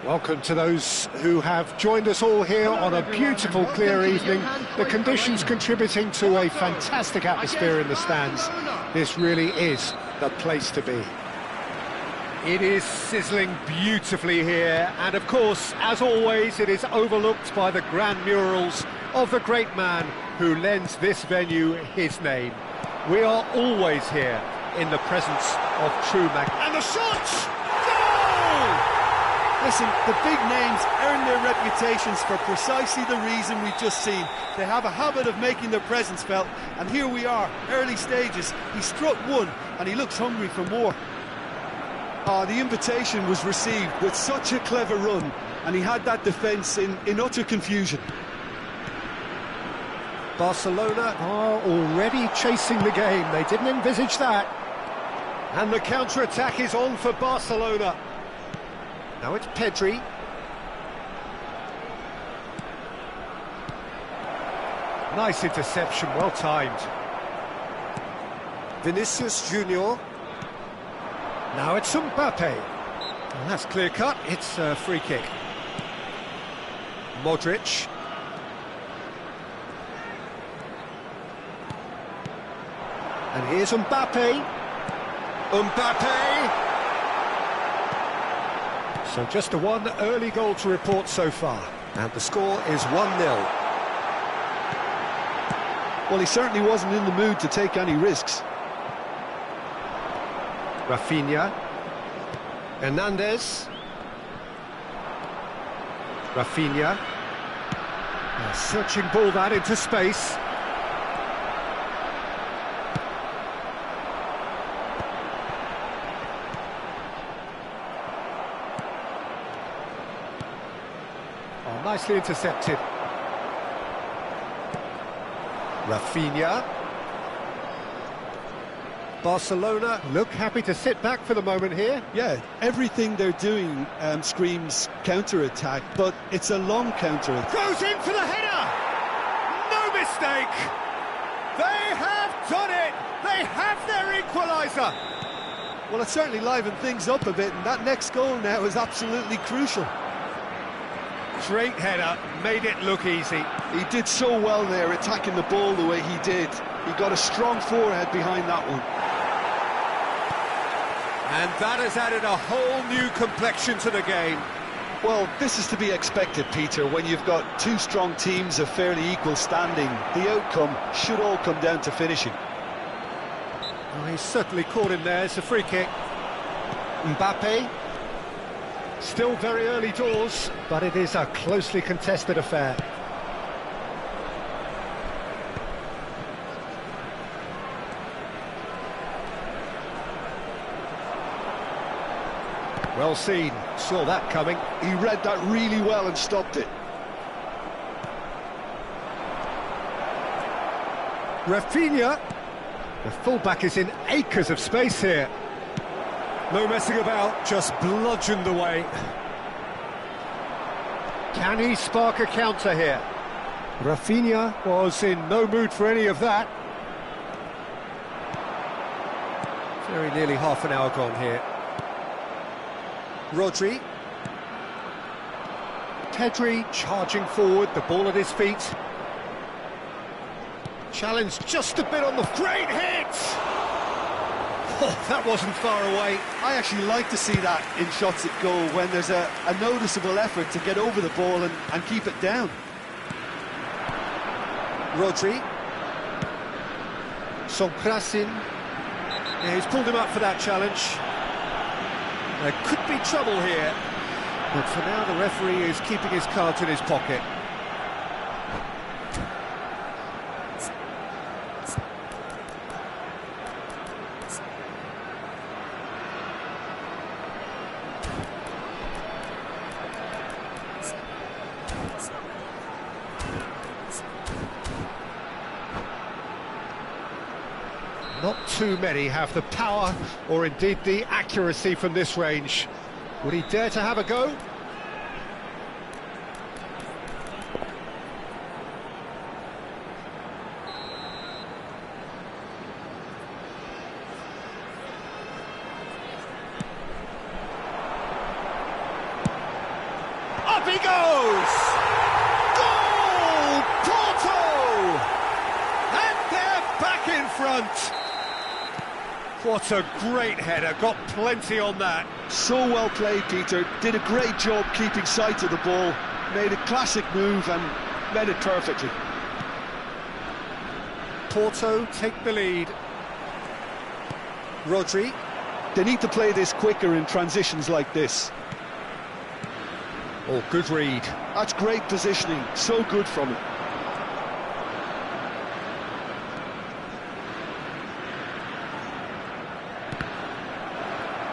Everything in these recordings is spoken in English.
Welcome to those who have joined us all here on a beautiful, clear evening. The conditions contributing to a fantastic atmosphere in the stands. This really is the place to be. It is sizzling beautifully here, and of course, as always, it is overlooked by the grand murals of the great man who lends this venue his name. We are always here in the presence of true and the shots! Goal! Listen, the big names earn their reputations for precisely the reason we've just seen. They have a habit of making their presence felt, and here we are, early stages. He struck one, and he looks hungry for more. The invitation was received with such a clever run, and he had that defence in utter confusion. Barcelona are already chasing the game. They didn't envisage that. And the counter-attack is on for Barcelona. Now it's Pedri. Nice interception, well timed. Vinicius Junior. Now it's Mbappe. And that's clear cut, it's a free kick. Modric. And here's Mbappe. Mbappe! So just the one early goal to report so far. And the score is 1-0. Well, he certainly wasn't in the mood to take any risks. Rafinha. Hernandez. Rafinha. A searching ball that into space. Nicely intercepted. Rafinha. Barcelona look happy to sit back for the moment here. Yeah, everything they're doing screams counter-attack, but it's a long counter-attack. Goes in for the header! No mistake! They have done it! They have their equaliser! Well, it certainly livened things up a bit, and that next goal now is absolutely crucial. Great header, made it look easy. He did so well there, attacking the ball the way he did. He got a strong forehead behind that one. And that has added a whole new complexion to the game. Well, this is to be expected, Peter, when you've got two strong teams of fairly equal standing. The outcome should all come down to finishing. Oh, he's certainly caught him there, it's a free kick. Mbappe. Still very early doors, but it is a closely contested affair. Well seen, saw that coming. He read that really well and stopped it. Rafinha. The fullback is in acres of space here. No messing about, just bludgeoned away. Can he spark a counter here? Rafinha was in no mood for any of that. Very nearly half an hour gone here. Rodri. Pedri charging forward, the ball at his feet. Challenged just a bit on the... Great hit! Oh, that wasn't far away. I actually like to see that in shots at goal, when there's a noticeable effort to get over the ball and keep it down. Rodri. Sonkrasin. Yeah, he's pulled him up for that challenge. There could be trouble here, but for now the referee is keeping his cards in his pocket. Not too many have the power or indeed the accuracy from this range. Would he dare to have a go? Up he goes! Goal! Porto! And they're back in front. What a great header, got plenty on that. So well played, Peter. Did a great job keeping sight of the ball. Made a classic move and led it perfectly. Porto take the lead. Rodri. They need to play this quicker in transitions like this. Oh, good read. That's great positioning, so good from him.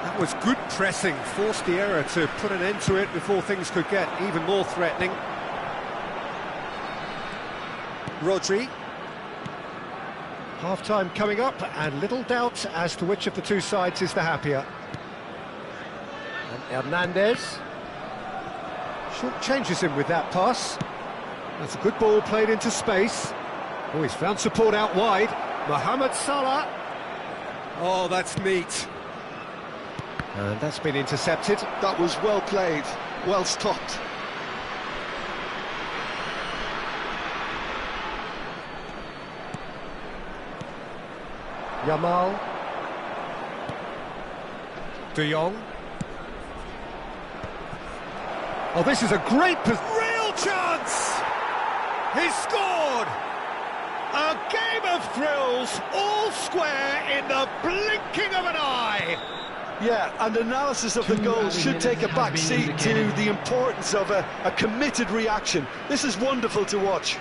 That was good pressing, forced the error to put an end to it before things could get even more threatening. Rodri. Half-time coming up, and little doubt as to which of the two sides is the happier. And Hernandez short changes him with that pass. That's a good ball played into space. Oh, he's found support out wide. Mohamed Salah. Oh, that's neat. And that's been intercepted. That was well played, well stopped. Yamal. De Jong. Oh, this is a great real chance! He's scored! A game of thrills, all square in the blinking of an eye! Yeah, and analysis of the goal should take a back seat to the importance of a committed reaction. This is wonderful to watch.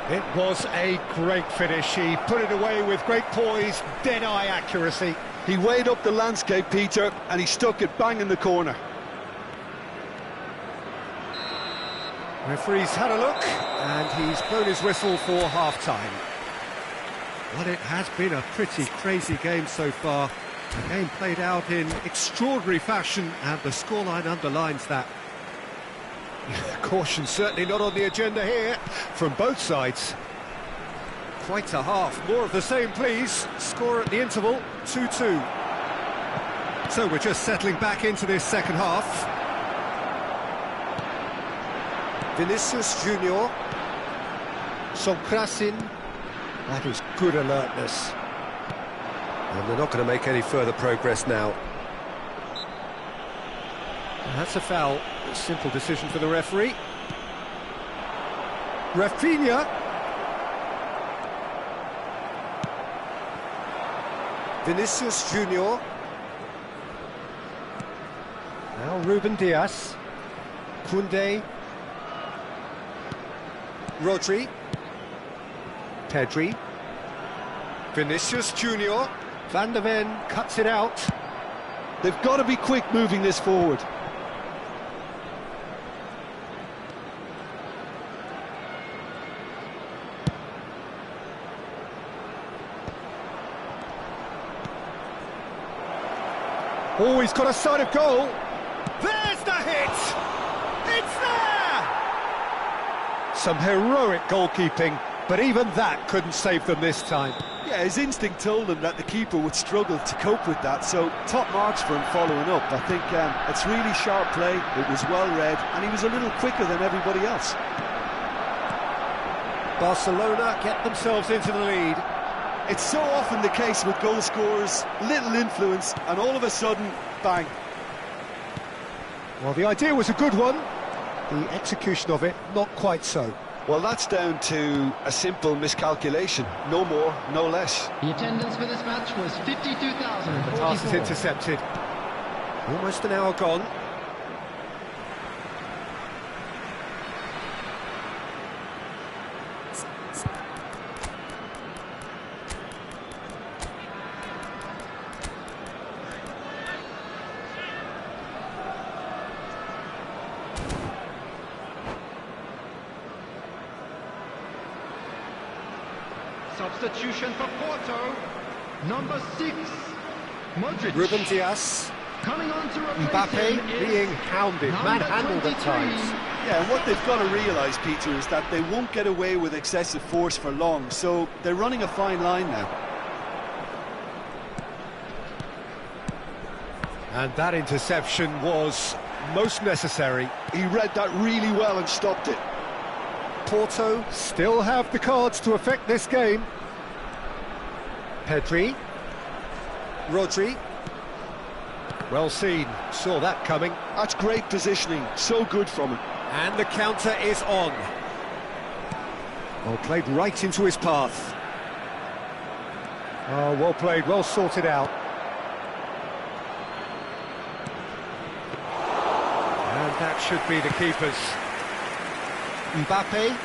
It was a great finish. He put it away with great poise, dead-eye accuracy. He weighed up the landscape, Peter, and he stuck it bang in the corner. Referee's had a look, and he's blown his whistle for half-time. Well, it has been a pretty crazy game so far. A game played out in extraordinary fashion, and the scoreline underlines that. Caution certainly not on the agenda here, from both sides. Quite a half, more of the same please. Score at the interval, 2-2. So we're just settling back into this second half. Vinicius Junior. Sokrasin. That is good alertness. And they're not going to make any further progress now. And that's a foul. A simple decision for the referee. Rafinha. Vinicius Junior. Now Ruben Dias. Koundé. Rodri. Pedri. Vinicius Junior. Van de Ven cuts it out. They've got to be quick moving this forward. Oh, he's got a sight of goal. There's the hit! It's there! Some heroic goalkeeping, but even that couldn't save them this time. Yeah, his instinct told him that the keeper would struggle to cope with that, so top marks for him following up. I think it's really sharp play, it was well read, and he was a little quicker than everybody else. Barcelona get themselves into the lead. It's so often the case with goal scorers, little influence, and all of a sudden, bang. Well, the idea was a good one, the execution of it, not quite so. Well, that's down to a simple miscalculation, no more, no less. The attendance for this match was 52,000. The pass is intercepted. Almost an hour gone. Substitution for Porto, number 6, Modric. Ruben Dias. Coming on to replace Mbappe him is being hounded, manhandled at 23. times. Yeah, and what they've got to realise, Peter, is that they won't get away with excessive force for long, so they're running a fine line now. And that interception was most necessary. He read that really well and stopped it. Porto still have the cards to affect this game. Pedri. Rodri. Well seen, saw that coming. That's great positioning, so good from him. And the counter is on. Well played right into his path. Oh, well played, well sorted out. And that should be the keepers. Mbappe.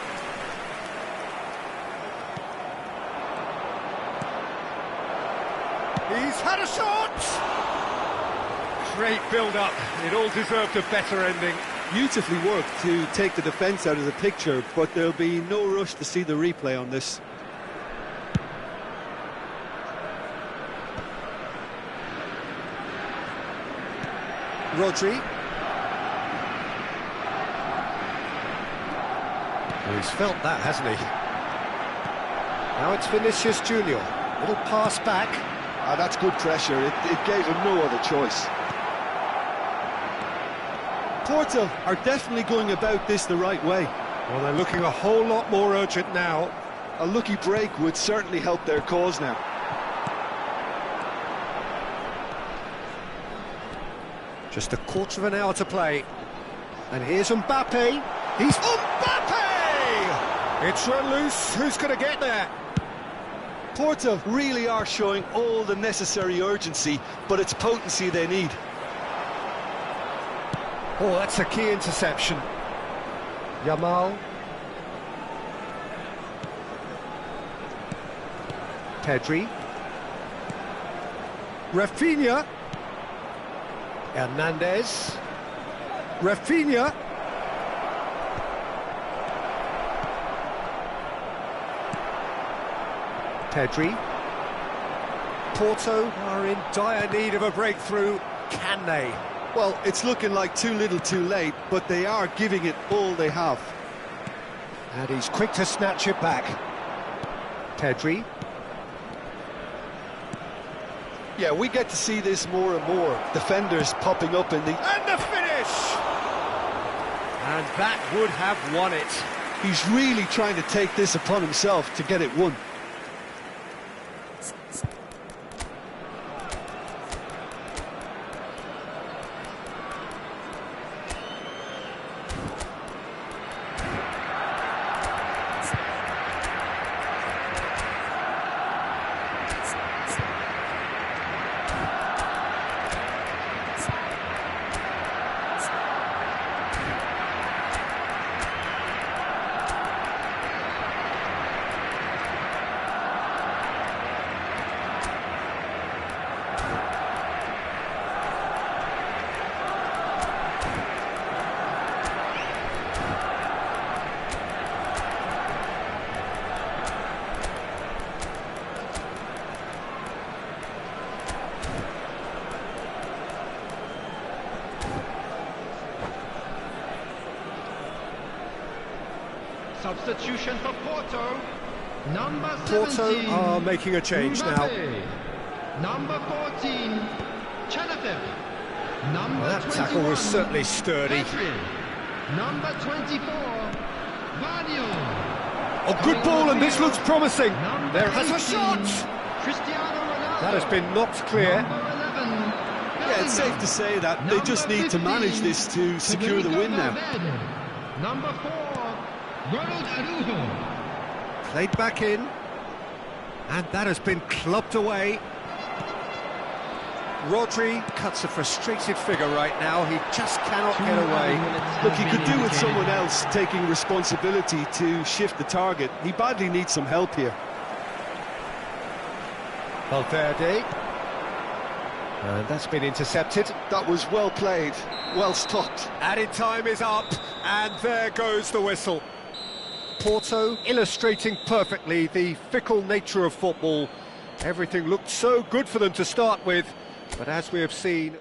He's had a shot! Great build-up, it all deserved a better ending. Beautifully worked to take the defence out of the picture, but there'll be no rush to see the replay on this. Rodri. Well, he's felt that, hasn't he? Now it's Vinicius Junior. Little pass back. Ah, that's good pressure. It gave him no other choice. Porto are definitely going about this the right way. Well, they're looking a whole lot more urgent now. A lucky break would certainly help their cause now. Just a quarter of an hour to play. And here's Mbappe. He's Mbappe! It's run loose. Who's going to get there? Porto really are showing all the necessary urgency, but it's potency they need. Oh, that's a key interception. Yamal. Pedri. Rafinha. Hernandez. Rafinha. Pedri. Porto are in dire need of a breakthrough. Can they? Well, it's looking like too little too late, but they are giving it all they have. And he's quick to snatch it back. Pedri. Yeah, we get to see this more and more. Defenders popping up in the... And the finish! And that would have won it. He's really trying to take this upon himself to get it won. Substitution for Porto. Number 17. Porto are making a change Mbappe. Number 14. Chenefib. Number Well, that 21. tackle was certainly sturdy. Pedri. Number 24. Vadio. Oh, good ball, and this looks promising. Number There has a 18. shot. Cristiano Ronaldo. That has been knocked clear. Number 11. Yeah, it's safe to say that they just need to manage this to secure the win now. Number 4. Ronald Araujo. Played back in. And that has been clubbed away. Rodri cuts a frustrated figure right now. He just cannot get away. Look, he could do with someone else taking responsibility to shift the target. He badly needs some help here. Valverde. And that's been intercepted. That was well played, well stopped. Added time is up, and there goes the whistle. Porto illustrating perfectly the fickle nature of football. Everything looked so good for them to start with, but as we have seen...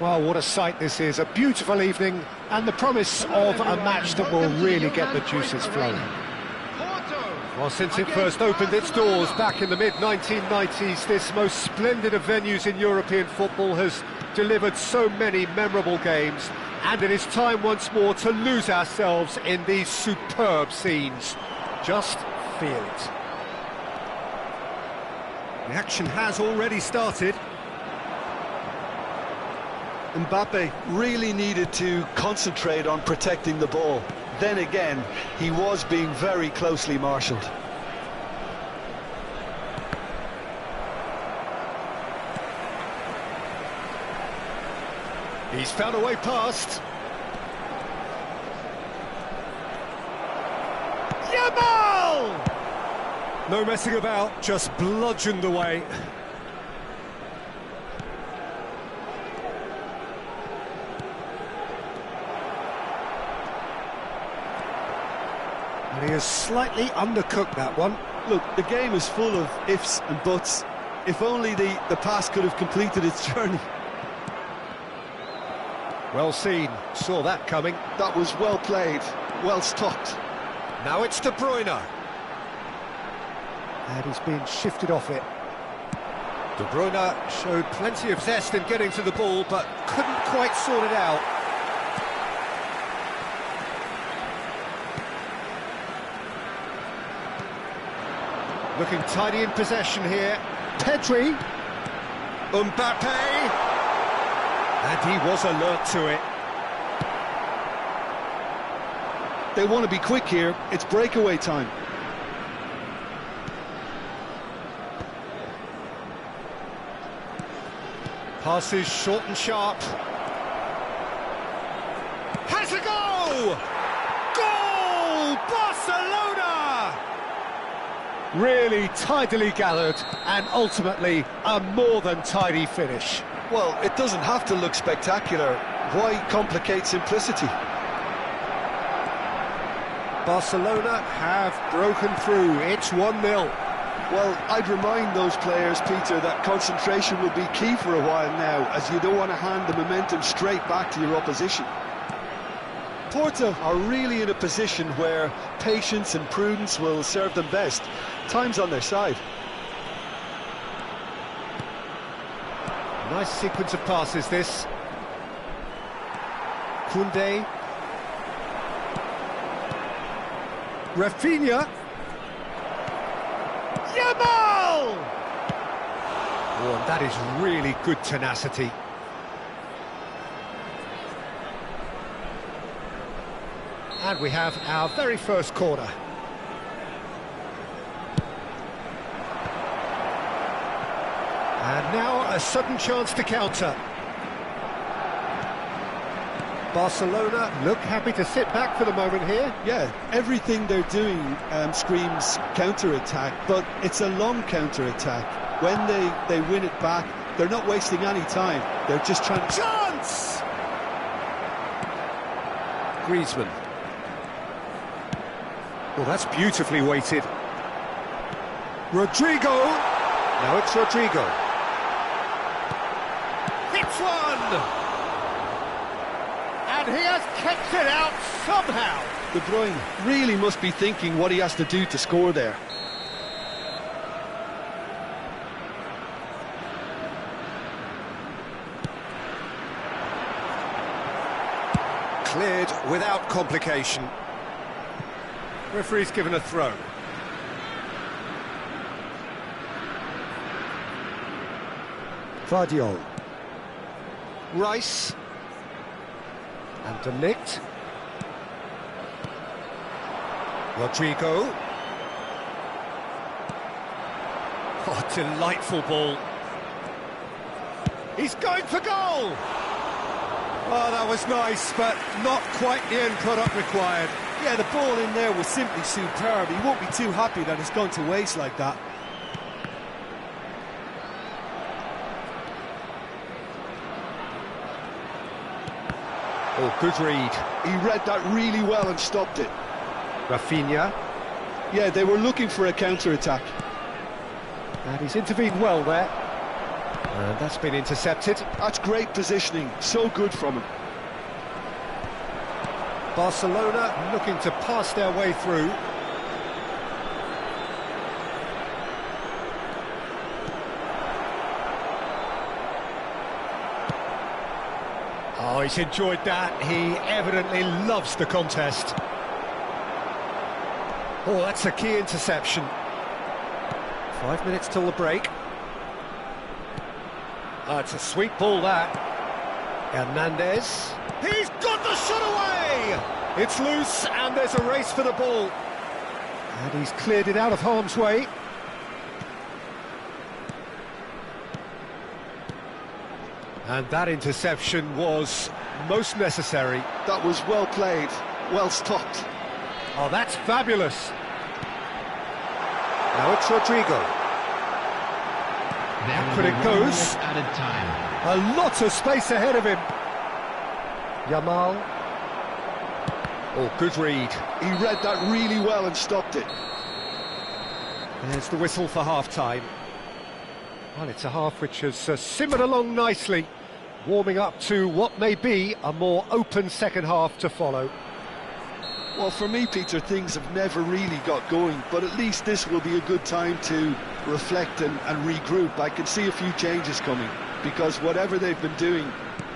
Well, what a sight this is. A beautiful evening and the promise of a match that will really get the juices flowing. Well, since it first opened its doors back in the mid-1990s, this most splendid of venues in European football has delivered so many memorable games, and it is time once more to lose ourselves in these superb scenes. Just feel it. The action has already started. Mbappe really needed to concentrate on protecting the ball. Then again, he was being very closely marshalled. He's found a way past. Yamal! No messing about, just bludgeoned away. And he has slightly undercooked that one. Look, the game is full of ifs and buts. If only the pass could have completed its journey. Well seen, saw that coming. That was well played, well stopped. Now it's De Bruyne. And he's been shifted off it. De Bruyne showed plenty of zest in getting to the ball, but couldn't quite sort it out. Looking tidy in possession here. Pedri. Mbappe. And he was alert to it. They want to be quick here. It's breakaway time. Passes short and sharp. Has a goal! Goal! Barcelona! Really tidily gathered and ultimately a more than tidy finish. Well, it doesn't have to look spectacular. Why complicate simplicity? Barcelona have broken through. It's 1-0. Well, I'd remind those players, Peter, that concentration will be key for a while now, as you don't want to hand the momentum straight back to your opposition. Porto are really in a position where patience and prudence will serve them best. Time's on their side. Nice sequence of passes, this. Koundé. Rafinha. Yamal! Oh, and that is really good tenacity. And we have our very first corner. And now a sudden chance to counter. Barcelona look happy to sit back for the moment here. Yeah, everything they're doing screams counter-attack, but it's a long counter-attack. When they win it back, they're not wasting any time. They're just trying to... Chance! Griezmann. Well, that's beautifully weighted. Rodrigo. Now it's Rodrigo. Hits one! And he has kept it out somehow. De Bruyne really must be thinking what he has to do to score there. Cleared without complication. Referee's given a throw. Gvardiol. Rice. And De Ligt. Rodrigo. Oh, delightful ball. He's going for goal! Oh, that was nice, but not quite the end product required. Yeah, the ball in there was simply superb. He won't be too happy that it's gone to waste like that. Oh, good read. He read that really well and stopped it. Rafinha. Yeah, they were looking for a counter-attack. And he's intervened well there. And that's been intercepted. That's great positioning, so good from him. Barcelona looking to pass their way through. Oh, he's enjoyed that. He evidently loves the contest. Oh, that's a key interception. 5 minutes till the break. Oh, it's a sweet ball, that. Hernandez. He's got the shot away! It's loose, and there's a race for the ball. And he's cleared it out of harm's way. And that interception was most necessary. That was well played, well stopped. Oh, that's fabulous. Now it's Rodrigo. There But will it be 1 goes. minute added time. A lot of space ahead of him. Yamal. Oh, good read. He read that really well and stopped it. There's the whistle for half-time. Well, it's a half which has simmered along nicely, warming up to what may be a more open second half to follow. Well, for me, Peter, things have never really got going, but at least this will be a good time to reflect and regroup. I can see a few changes coming, because whatever they've been doing,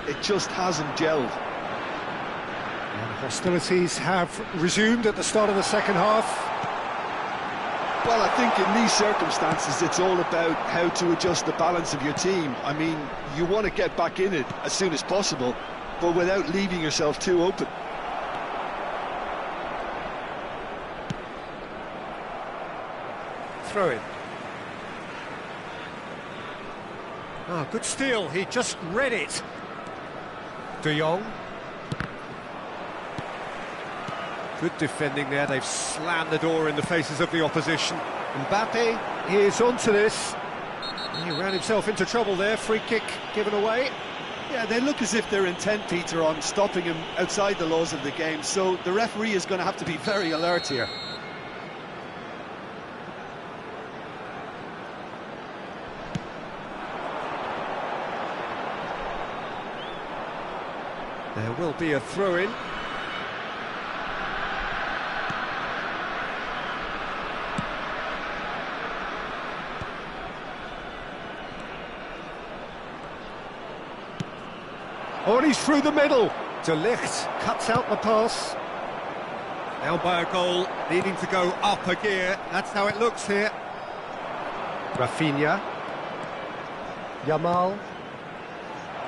it just hasn't gelled. And hostilities have resumed at the start of the second half. Well, I think in these circumstances, it's all about how to adjust the balance of your team. I mean, you want to get back in it as soon as possible, but without leaving yourself too open. Throw in. Ah, good steal. He just read it. De Jong. Good defending there. They've slammed the door in the faces of the opposition. Mbappe is onto this. He ran himself into trouble there. Free kick given away. Yeah, they look as if they're intent, Peter, on stopping him outside the laws of the game, so the referee is going to have to be very alert here. There will be a throw-in. Oh, and he's through the middle. De Ligt cuts out the pass. Now by a goal, needing to go up a gear. That's how it looks here. Rafinha. Yamal.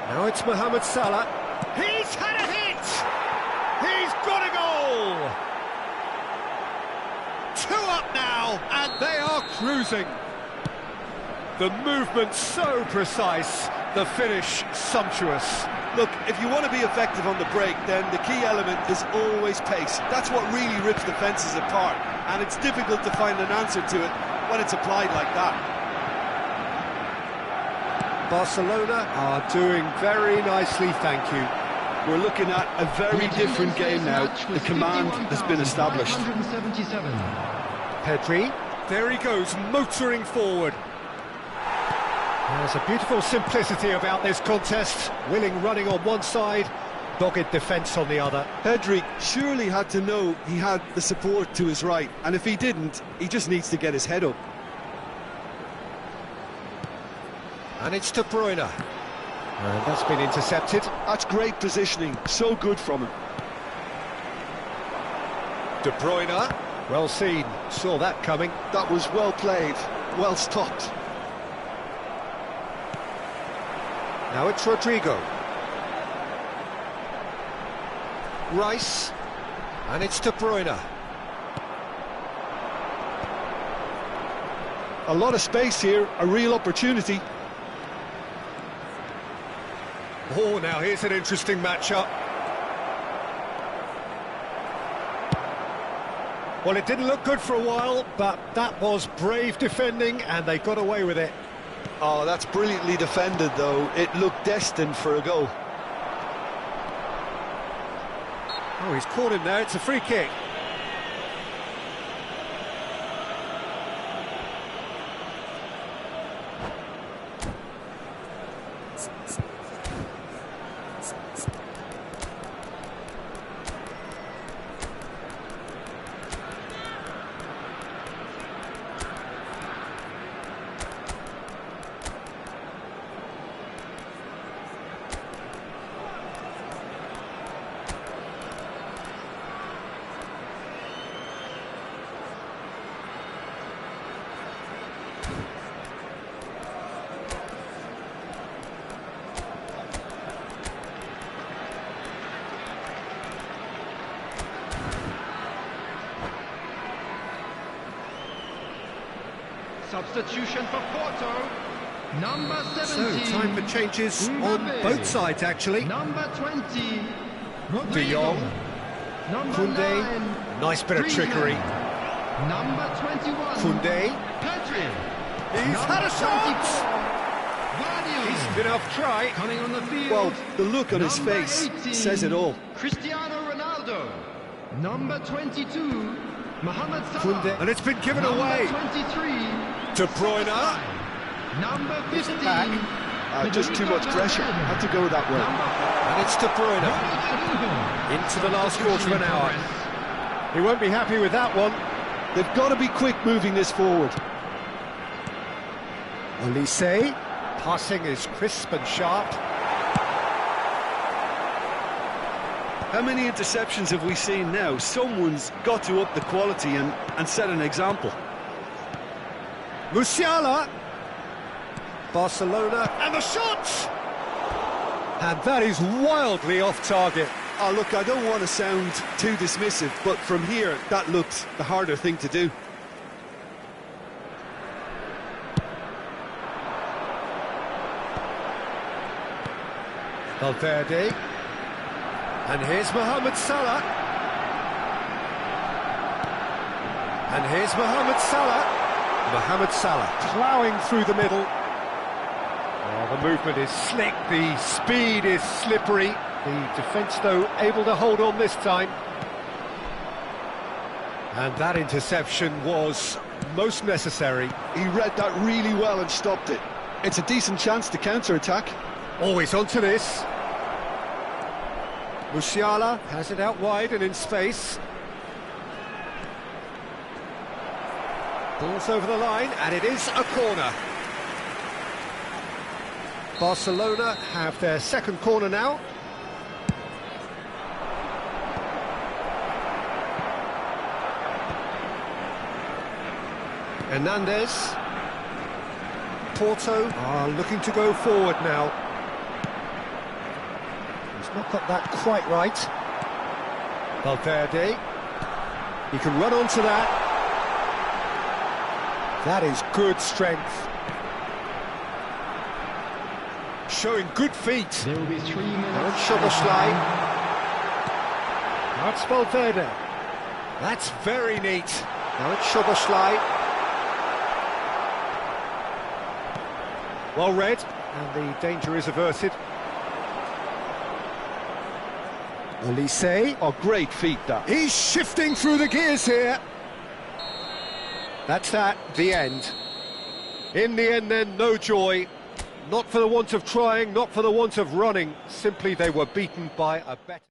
Now it's Mohamed Salah. He's had a hit! He's got a goal! 2 up now, and they are cruising. The movement so precise, the finish sumptuous. Look, if you want to be effective on the break, then the key element is always pace. That's what really rips defences apart, and it's difficult to find an answer to it when it's applied like that. Barcelona are doing very nicely, thank you. We're looking at a very different game now. The command has been established. 177. Pedri, there he goes, motoring forward. There's a beautiful simplicity about this contest. Willing running on one side, dogged defence on the other. Pedri surely had to know he had the support to his right, and if he didn't, he just needs to get his head up. And it's De Bruyne. And that's been intercepted. That's great positioning, so good from him. De Bruyne, well seen, saw that coming. That was well played, well stopped. Now it's Rodrigo. Rice. And it's De Bruyne. A lot of space here, a real opportunity. Oh, now here's an interesting matchup. Well, it didn't look good for a while, but that was brave defending, and they got away with it. Oh, that's brilliantly defended, though. It looked destined for a goal. Oh, he's caught him there. It's a free kick. Substitution for Porto. Number 17. So, time for changes on both sides, actually. Number 20. De Jong. Number Koundé. 9. Nice bit of trickery. Number 21. Koundé. Pedri. He's had a shot! He's been off try. Coming on the field. Well, the look on his Number face 18, says it all. Cristiano Ronaldo. Number 22. Mohamed Salah. Koundé. And it's been given Number away. 23. De Bruyne. Number 15. Back. Just too much pressure. Had to go that way. And it's De Bruyne. Into the last quarter of an hour. He won't be happy with that one. They've got to be quick moving this forward. Olise. Passing is crisp and sharp. How many interceptions have we seen now? Someone's got to up the quality and set an example. Musiala. Barcelona. And the shot! And that is wildly off target. Oh, look, I don't want to sound too dismissive, but from here, that looked the harder thing to do. Valverde. And here's Mohamed Salah. And here's Mohamed Salah. Mohamed Salah ploughing through the middle. Oh, the movement is slick, the speed is slippery. The defence, though, able to hold on this time. And that interception was most necessary. He read that really well and stopped it. It's a decent chance to counter-attack. Always onto this. Musiala has it out wide and in space. Ball's over the line, and it is a corner. Barcelona have their second corner now. Hernandez. Porto are looking to go forward now. He's not got that quite right. Valverde. He can run onto that. That is good strength. Showing good feet. There will be 3 minutes. And Szoboszlai. That's Valverde. That's very neat. Now it's Szoboszlai. Well read, and the danger is averted. Olise. Oh, great feat, that. He's shifting through the gears here. That's that, the end. In the end then, no joy. Not for the want of trying, not for the want of running. Simply they were beaten by a better...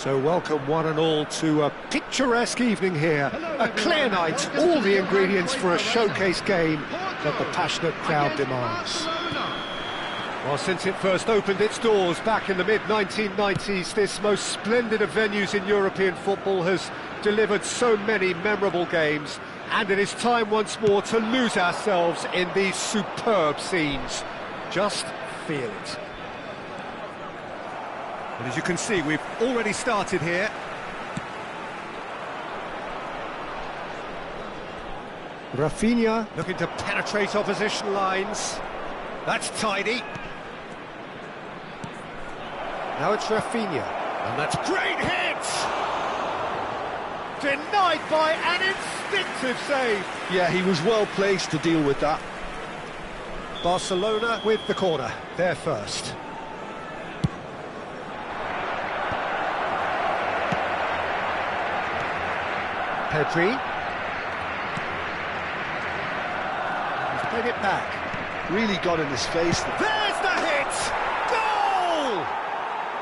So welcome one and all to a picturesque evening here, a clear night, all the ingredients for a showcase game that the passionate crowd demands. Well, since it first opened its doors back in the mid-1990s, this most splendid of venues in European football has delivered so many memorable games, and it is time once more to lose ourselves in these superb scenes. Just feel it. And as you can see, we've already started here. Rafinha looking to penetrate opposition lines. That's tidy. Now it's Rafinha, and that's great hit! Denied by an instinctive save. Yeah, he was well placed to deal with that. Barcelona with the corner, they're first. Pedri. He's played it back. Really got in his face. There's the hit! Goal!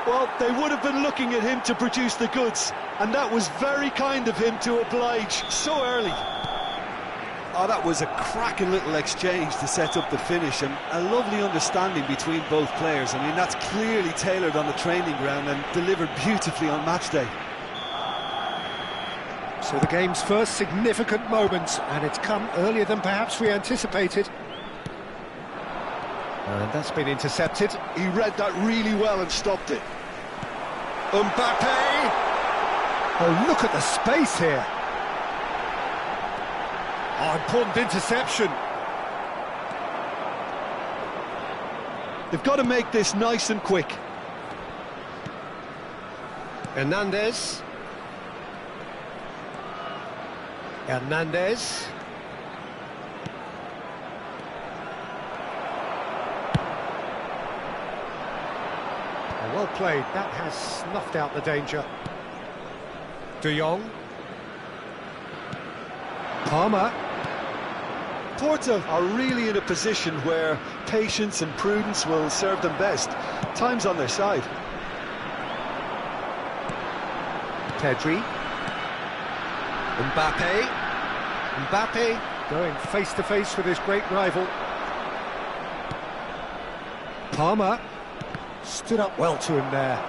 Well, they would have been looking at him to produce the goods, and that was very kind of him to oblige so early. Oh, that was a cracking little exchange to set up the finish, and a lovely understanding between both players. I mean, that's clearly tailored on the training ground and delivered beautifully on match day. So the game's first significant moment, and it's come earlier than perhaps we anticipated. And that's been intercepted. He read that really well and stopped it. Mbappe! Oh, look at the space here. Oh, important interception. They've got to make this nice and quick. Hernandez. Hernandez. Well played, that has snuffed out the danger. De Jong. Palmer. Porto are really in a position where patience and prudence will serve them best. Time's on their side. Pedri. Mbappe. Mbappe going face-to-face with his great rival. Palmer stood up well to him there.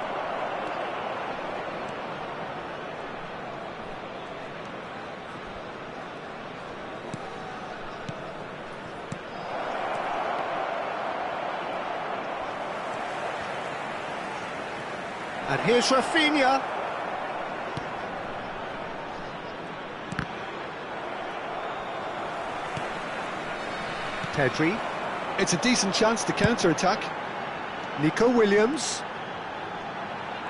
And here's Rafinha. Pedri. It's a decent chance to counter-attack. Nico Williams.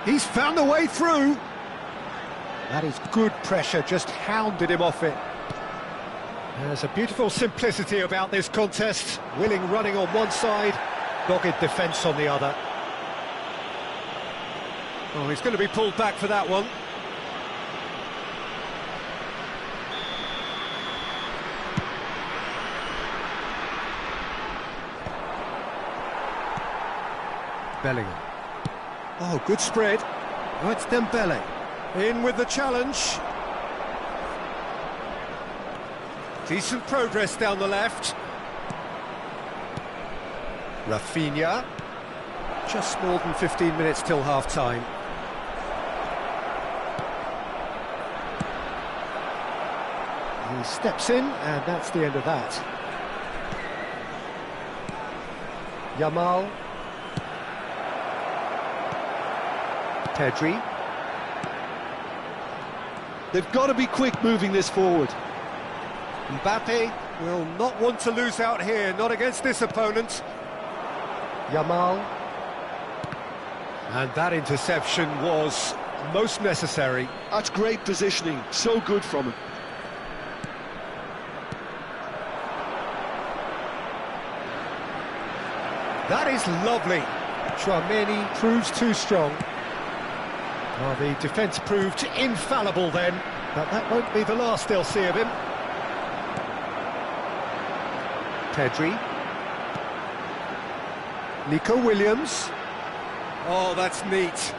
He's found a way through. That is good pressure, just hounded him off it. There's a beautiful simplicity about this contest. Willing running on one side, dogged defence on the other. Oh, he's going to be pulled back for that one. Bellingham. Oh, good spread. Oh, it's Dembele. In with the challenge. Decent progress down the left. Rafinha. Just more than 15 minutes till half-time. He steps in, and that's the end of that. Yamal. Pedri. They've got to be quick moving this forward. Mbappe will not want to lose out here, not against this opponent. Yamal. And that interception was most necessary. That's great positioning, so good from him. That is lovely. Tchouaméni proves too strong. Well, the defence proved infallible then, but that won't be the last they'll see of him. Pedri. Nico Williams. Oh, that's neat.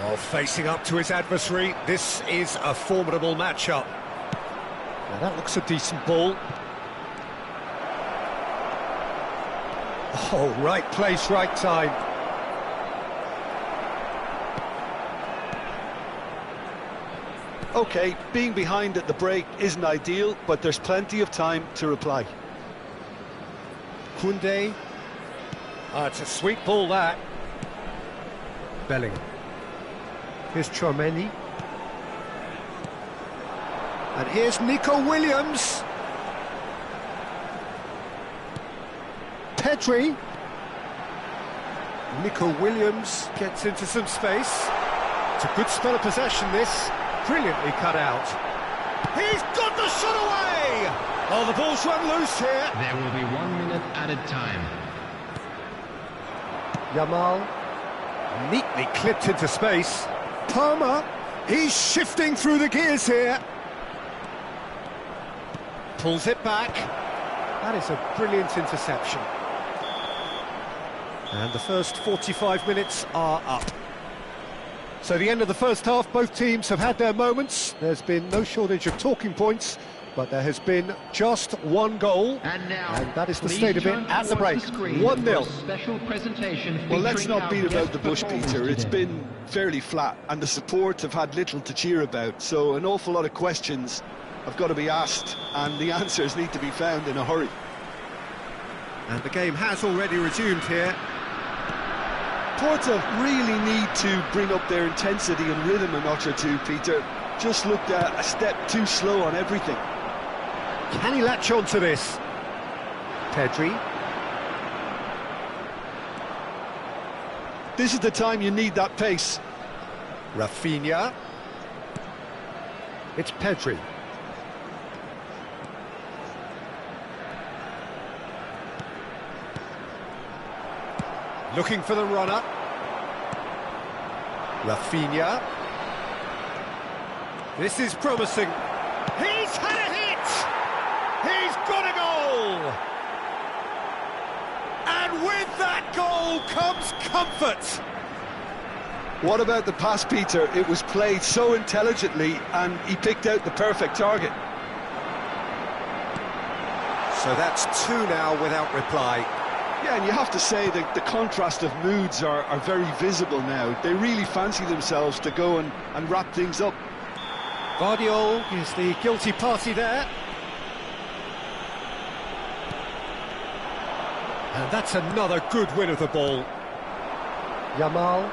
Oh, facing up to his adversary, this is a formidable matchup. Now that looks a decent ball. Oh, right place, right time. OK, being behind at the break isn't ideal, but there's plenty of time to reply. Koundé. Oh, it's a sweet ball, that. Bellingham. Here's Tchouaméni. And here's Nico Williams. Pedri. Nico Williams gets into some space. It's a good spell of possession, this. Brilliantly cut out. He's got the shot away! Oh, the ball's run loose here. There will be 1 minute added time. Yamal. Neatly clipped into space. Palmer. He's shifting through the gears here. Pulls it back. That is a brilliant interception. And the first 45 minutes are up. So the end of the first half, both teams have had their moments. There's been no shortage of talking points, but there has been just one goal, and that is the state of it at the break. 1-0. Well, let's not beat about the bush, Peter. It's been fairly flat, and the support have had little to cheer about, so an awful lot of questions have got to be asked, and the answers need to be found in a hurry. And the game has already resumed here. Porto really need to bring up their intensity and rhythm a notch or two, Peter. Just looked a step too slow on everything. Can he latch on to this? Pedri. This is the time you need that pace. Rafinha. It's Pedri. Looking for the runner. Rafinha. This is promising. He's had a hit! He's got a goal! And with that goal comes comfort! What about the pass, Peter? It was played so intelligently and he picked out the perfect target. So that's 2 now without reply. Yeah, and you have to say that the contrast of moods are very visible now. They really fancy themselves to go and wrap things up. Guardiola is the guilty party there. And that's another good win of the ball. Yamal.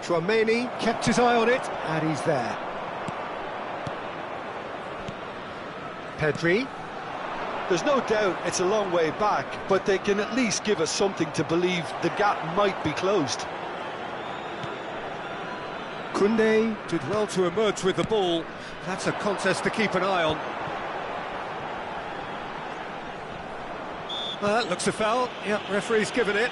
Tchouaméni kept his eye on it, and he's there. Pedri. There's no doubt it's a long way back, but they can at least give us something to believe the gap might be closed. Koundé did well to emerge with the ball. That's a contest to keep an eye on. Well, that looks a foul. Yep, referee's given it.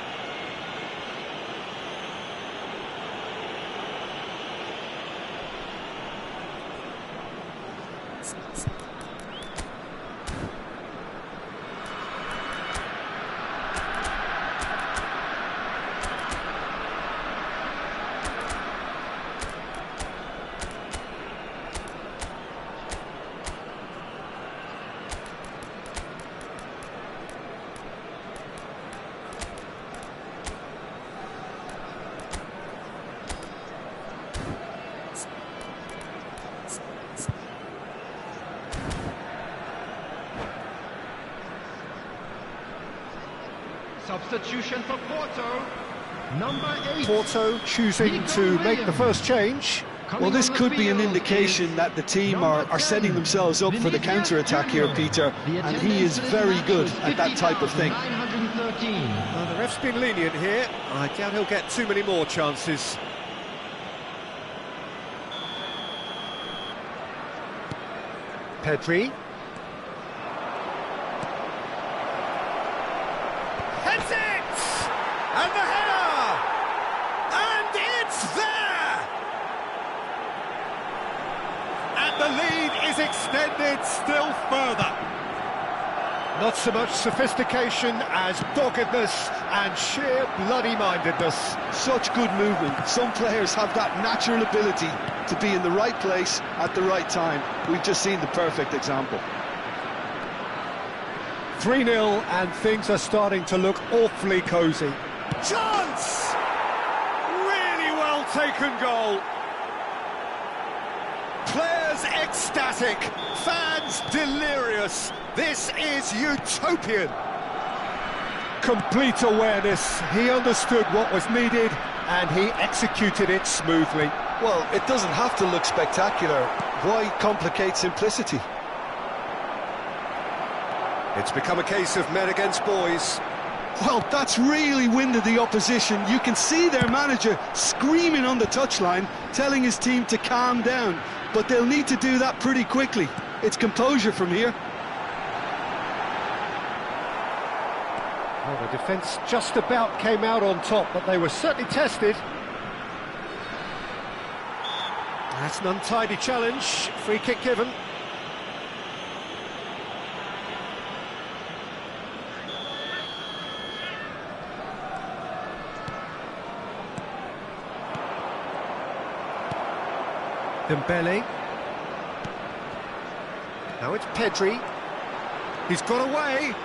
Substitution for Porto. Number 8. Porto choosing to make the first change. Well, this could be an indication that the team are setting themselves up for the counter-attack here, Peter, and he is very good at that type of thing. Well, the ref's been lenient here. I doubt he'll get too many more chances. Pedri. Heads it! And the header! And it's there! And the lead is extended still further. Not so much sophistication as doggedness and sheer bloody-mindedness. Such good movement. Some players have that natural ability to be in the right place at the right time. We've just seen the perfect example. 3-0 and things are starting to look awfully cosy. Chance! Really well taken goal. Players ecstatic, fans delirious. This is utopian. Complete awareness. He understood what was needed and he executed it smoothly. Well, it doesn't have to look spectacular. Why complicate simplicity? It's become a case of men against boys. Well, that's really winded the opposition. You can see their manager screaming on the touchline, telling his team to calm down. But they'll need to do that pretty quickly. It's composure from here. Well, the defence just about came out on top, but they were certainly tested. That's an untidy challenge. Free kick given. Dembele. Now it's Pedri. He's got away.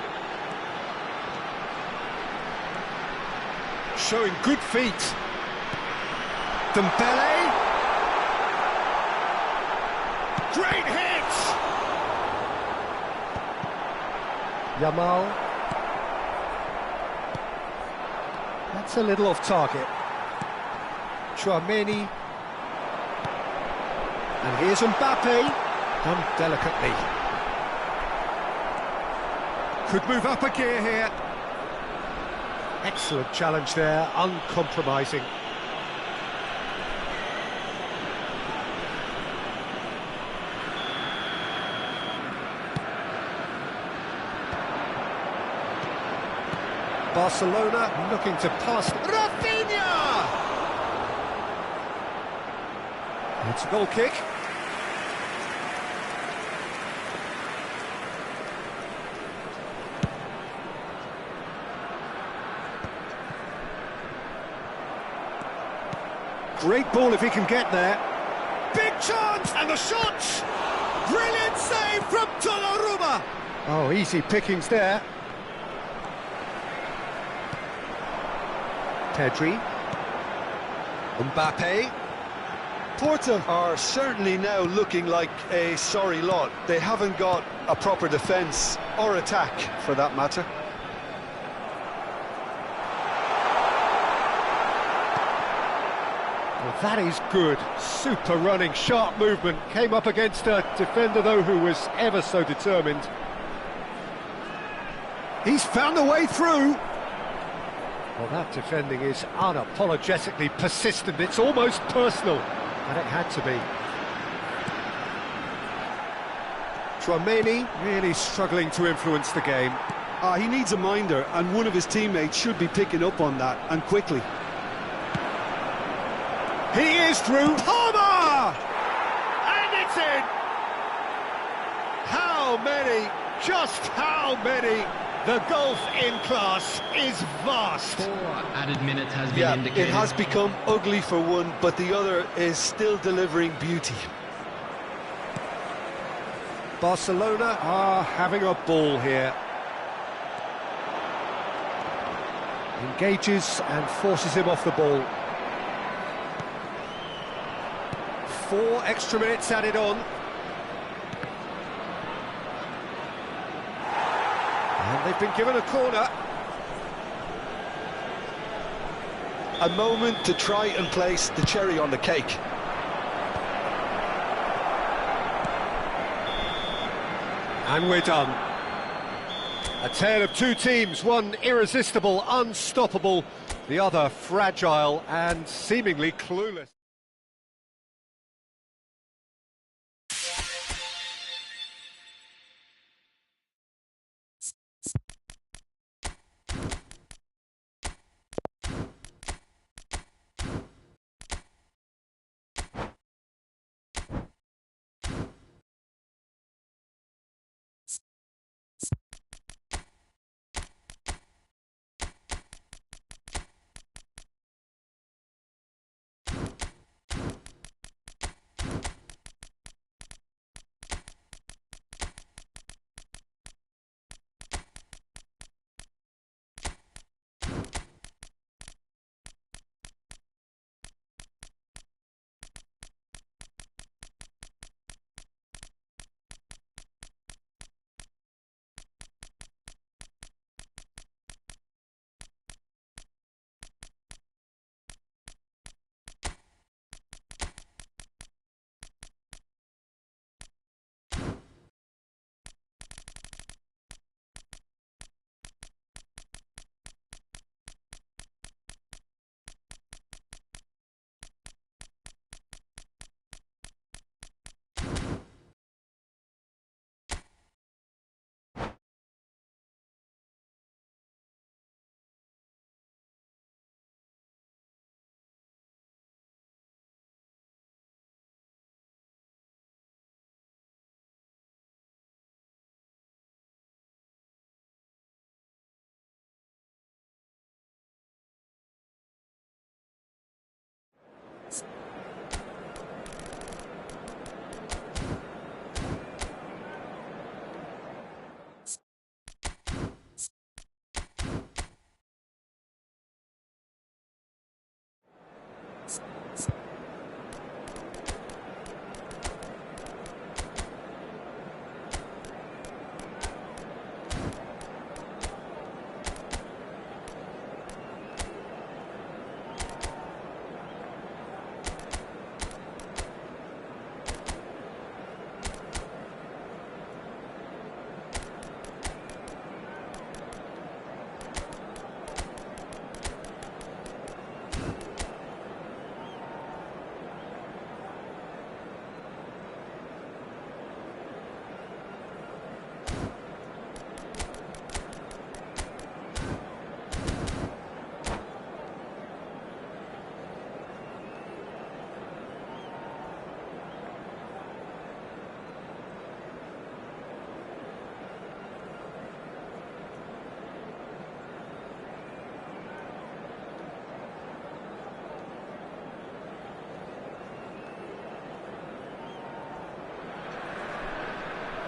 Showing good feet. Dembele. Great hit! Yamal. That's a little off target. Tchouaméni. And here's Mbappe, done delicately. Could move up a gear here. Excellent challenge there, uncompromising. Barcelona looking to pass. Rafinha! It's a goal kick. Great ball if he can get there. Big chance, and the shot! Brilliant save from Donnarumma! Oh, easy pickings there. Pedri. Mbappe. Porto are certainly now looking like a sorry lot. They haven't got a proper defence, or attack, for that matter. Well, that is good. Super running, sharp movement. Came up against a defender, though, who was ever so determined. He's found a way through. Well, that defending is unapologetically persistent. It's almost personal, and it had to be. Tchouaméni really struggling to influence the game. He needs a minder, and one of his teammates should be picking up on that, and quickly. He is through. Palmer! And it's in! How many? Just how many? The gulf in class is vast. 4 added minutes has been indicated. It has become ugly for one, but the other is still delivering beauty. Barcelona are having a ball here. Engages and forces him off the ball. 4 extra minutes added on. And they've been given a corner. A moment to try and place the cherry on the cake. And we're done. A tale of two teams, one irresistible, unstoppable, the other fragile and seemingly clueless.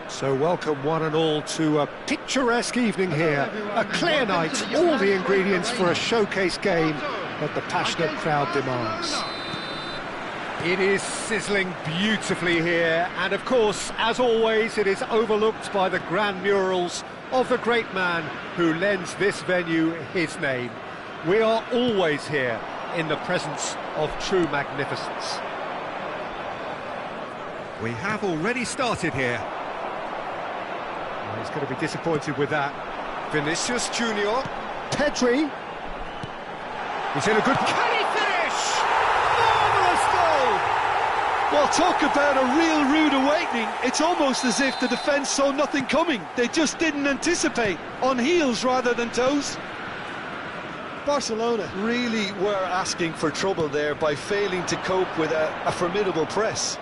So welcome one and all to a picturesque evening here, a clear night, all the ingredients for a showcase game that the passionate crowd demands. It is sizzling beautifully here, and of course, as always, it is overlooked by the grand murals of the great man who lends this venue his name. We are always here in the presence of true magnificence. We have already started here. He's going to be disappointed with that. Vinicius Junior. Pedri. He's in a good... Can he finish? Marvellous goal! Well, talk about a real rude awakening. It's almost as if the defence saw nothing coming. They just didn't anticipate. On heels rather than toes. Barcelona really were asking for trouble there by failing to cope with a formidable press.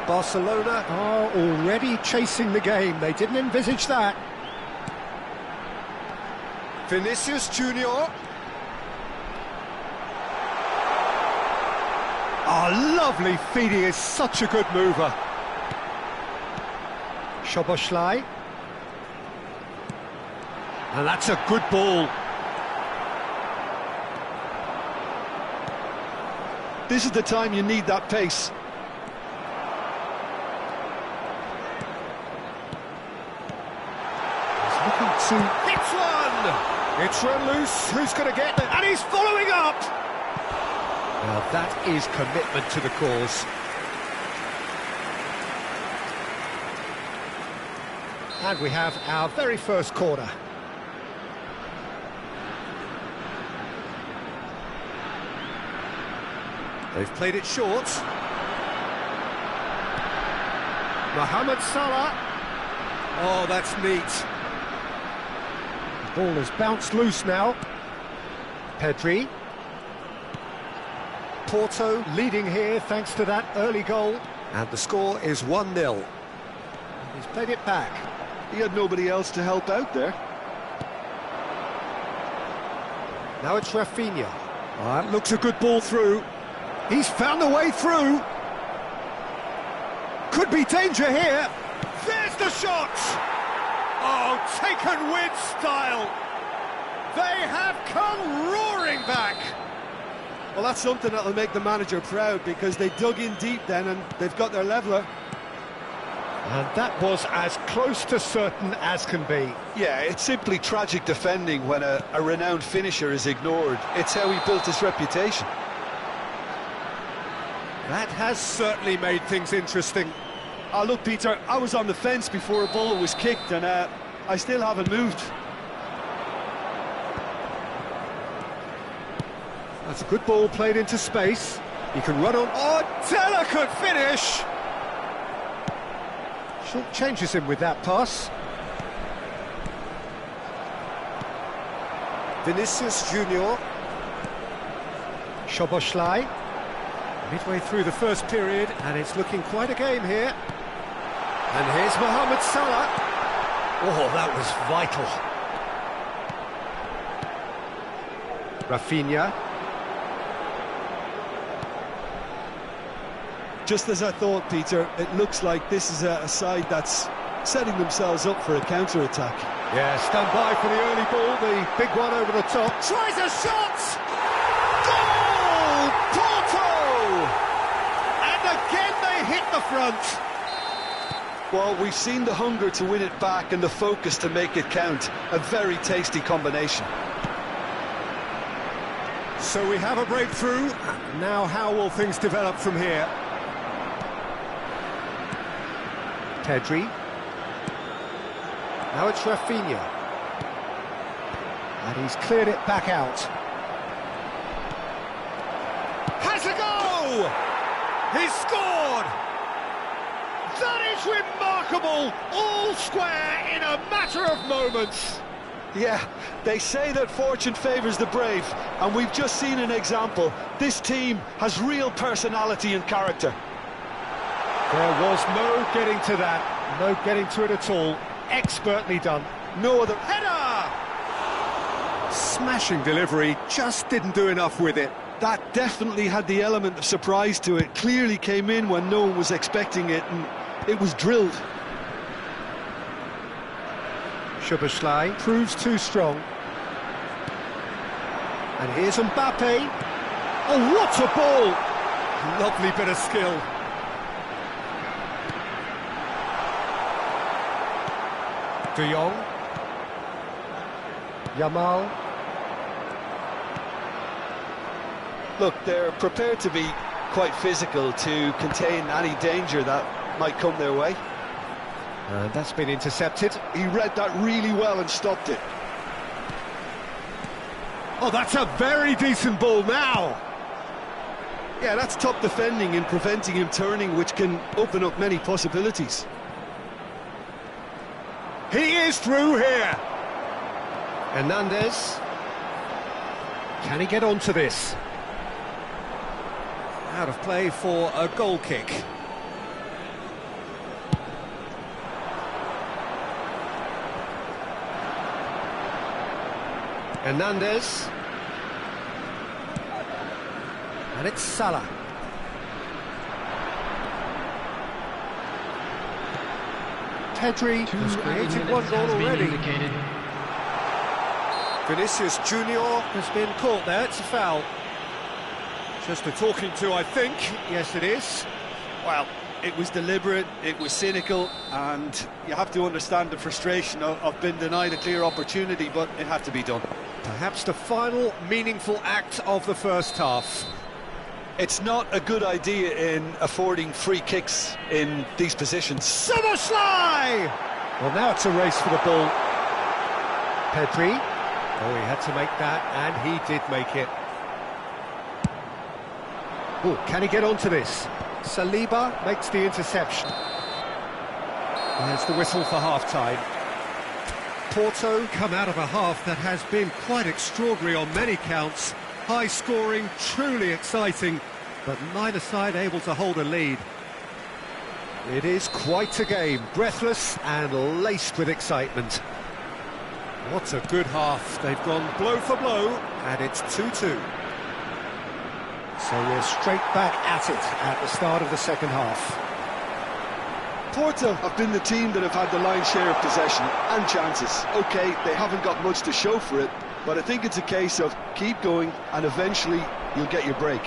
Barcelona are already chasing the game. They didn't envisage that. Vinicius Junior. Oh, lovely feed. He is such a good mover. Szoboszlai. And that's a good ball. This is the time you need that pace. He's looking to... Hits one! It's run loose, who's going to get it? And he's following up! Well, that is commitment to the cause. And we have our very first corner. They've played it short. Mohamed Salah. Oh, that's neat. The ball has bounced loose now. Pedri. Porto leading here thanks to that early goal. And the score is 1-0. He's played it back. He had nobody else to help out there. Now it's Rafinha. Oh, that looks a good ball through. He's found a way through. Could be danger here. There's the shot! Oh, taken with style. They have come roaring back. Well, that's something that'll make the manager proud, because they dug in deep then and they've got their leveller. And that was as close to certain as can be. Yeah, it's simply tragic defending when a renowned finisher is ignored. It's how he built his reputation. That has certainly made things interesting. Oh, look, Peter, I was on the fence before a ball was kicked, and I still haven't moved. That's a good ball played into space. He can run on. Oh, delicate finish! Short changes him with that pass. Vinicius Junior. Szoboszlai. Midway through the first period, and it's looking quite a game here. And here's Mohamed Salah. Oh, that was vital. Rafinha. Just as I thought, Peter, it looks like this is a side that's setting themselves up for a counter-attack. Yeah, stand by for the early ball, the big one over the top. Tries a shot! Goal! Porto! And again they hit the front. Well, we've seen the hunger to win it back and the focus to make it count. A very tasty combination. So we have a breakthrough. Now how will things develop from here? Pedri. Now it's Rafinha. And he's cleared it back out. Has a go! He's scored! That is remarkable! All square in a matter of moments. Yeah, they say that fortune favours the brave, and we've just seen an example. This team has real personality and character. There was no getting to that, no getting to it at all. Expertly done. No other Header! Smashing delivery, just didn't do enough with it. That definitely had the element of surprise to it. Clearly came in when no one was expecting it, and it was drilled. Szoboszlai proves too strong. And here's Mbappe. Oh, what a ball! Lovely bit of skill. De Jong. Yamal. Look, they're prepared to be quite physical to contain any danger that might come their way. And that's been intercepted. He read that really well and stopped it. Oh, that's a very decent ball now. Yeah, that's top defending and preventing him turning, which can open up many possibilities. He is through here. Hernandez. Can he get onto this? Out of play for a goal kick. Hernandez. And it's Salah. Pedri has created one goal already. Vinicius Junior has been caught there, it's a foul. Just a talking to, I think. Yes, it is. Well, It was deliberate, it was cynical, and you have to understand the frustration of being denied a clear opportunity, but it had to be done. Perhaps the final meaningful act of the first half. It's not a good idea in affording free kicks in these positions. Szoboszlai! Well, now it's a race for the ball. Pedri. Oh, he had to make that, and he did make it. Oh, can he get onto this? Saliba makes the interception. There's the whistle for half-time. Porto come out of a half that has been quite extraordinary on many counts. High scoring, truly exciting, but neither side able to hold a lead. It is quite a game, breathless and laced with excitement. What a good half. They've gone blow for blow, and it's 2-2. So we're straight back at it at the start of the second half. Porto have been the team that have had the lion's share of possession and chances. OK, they haven't got much to show for it, but I think it's a case of keep going and eventually you'll get your break.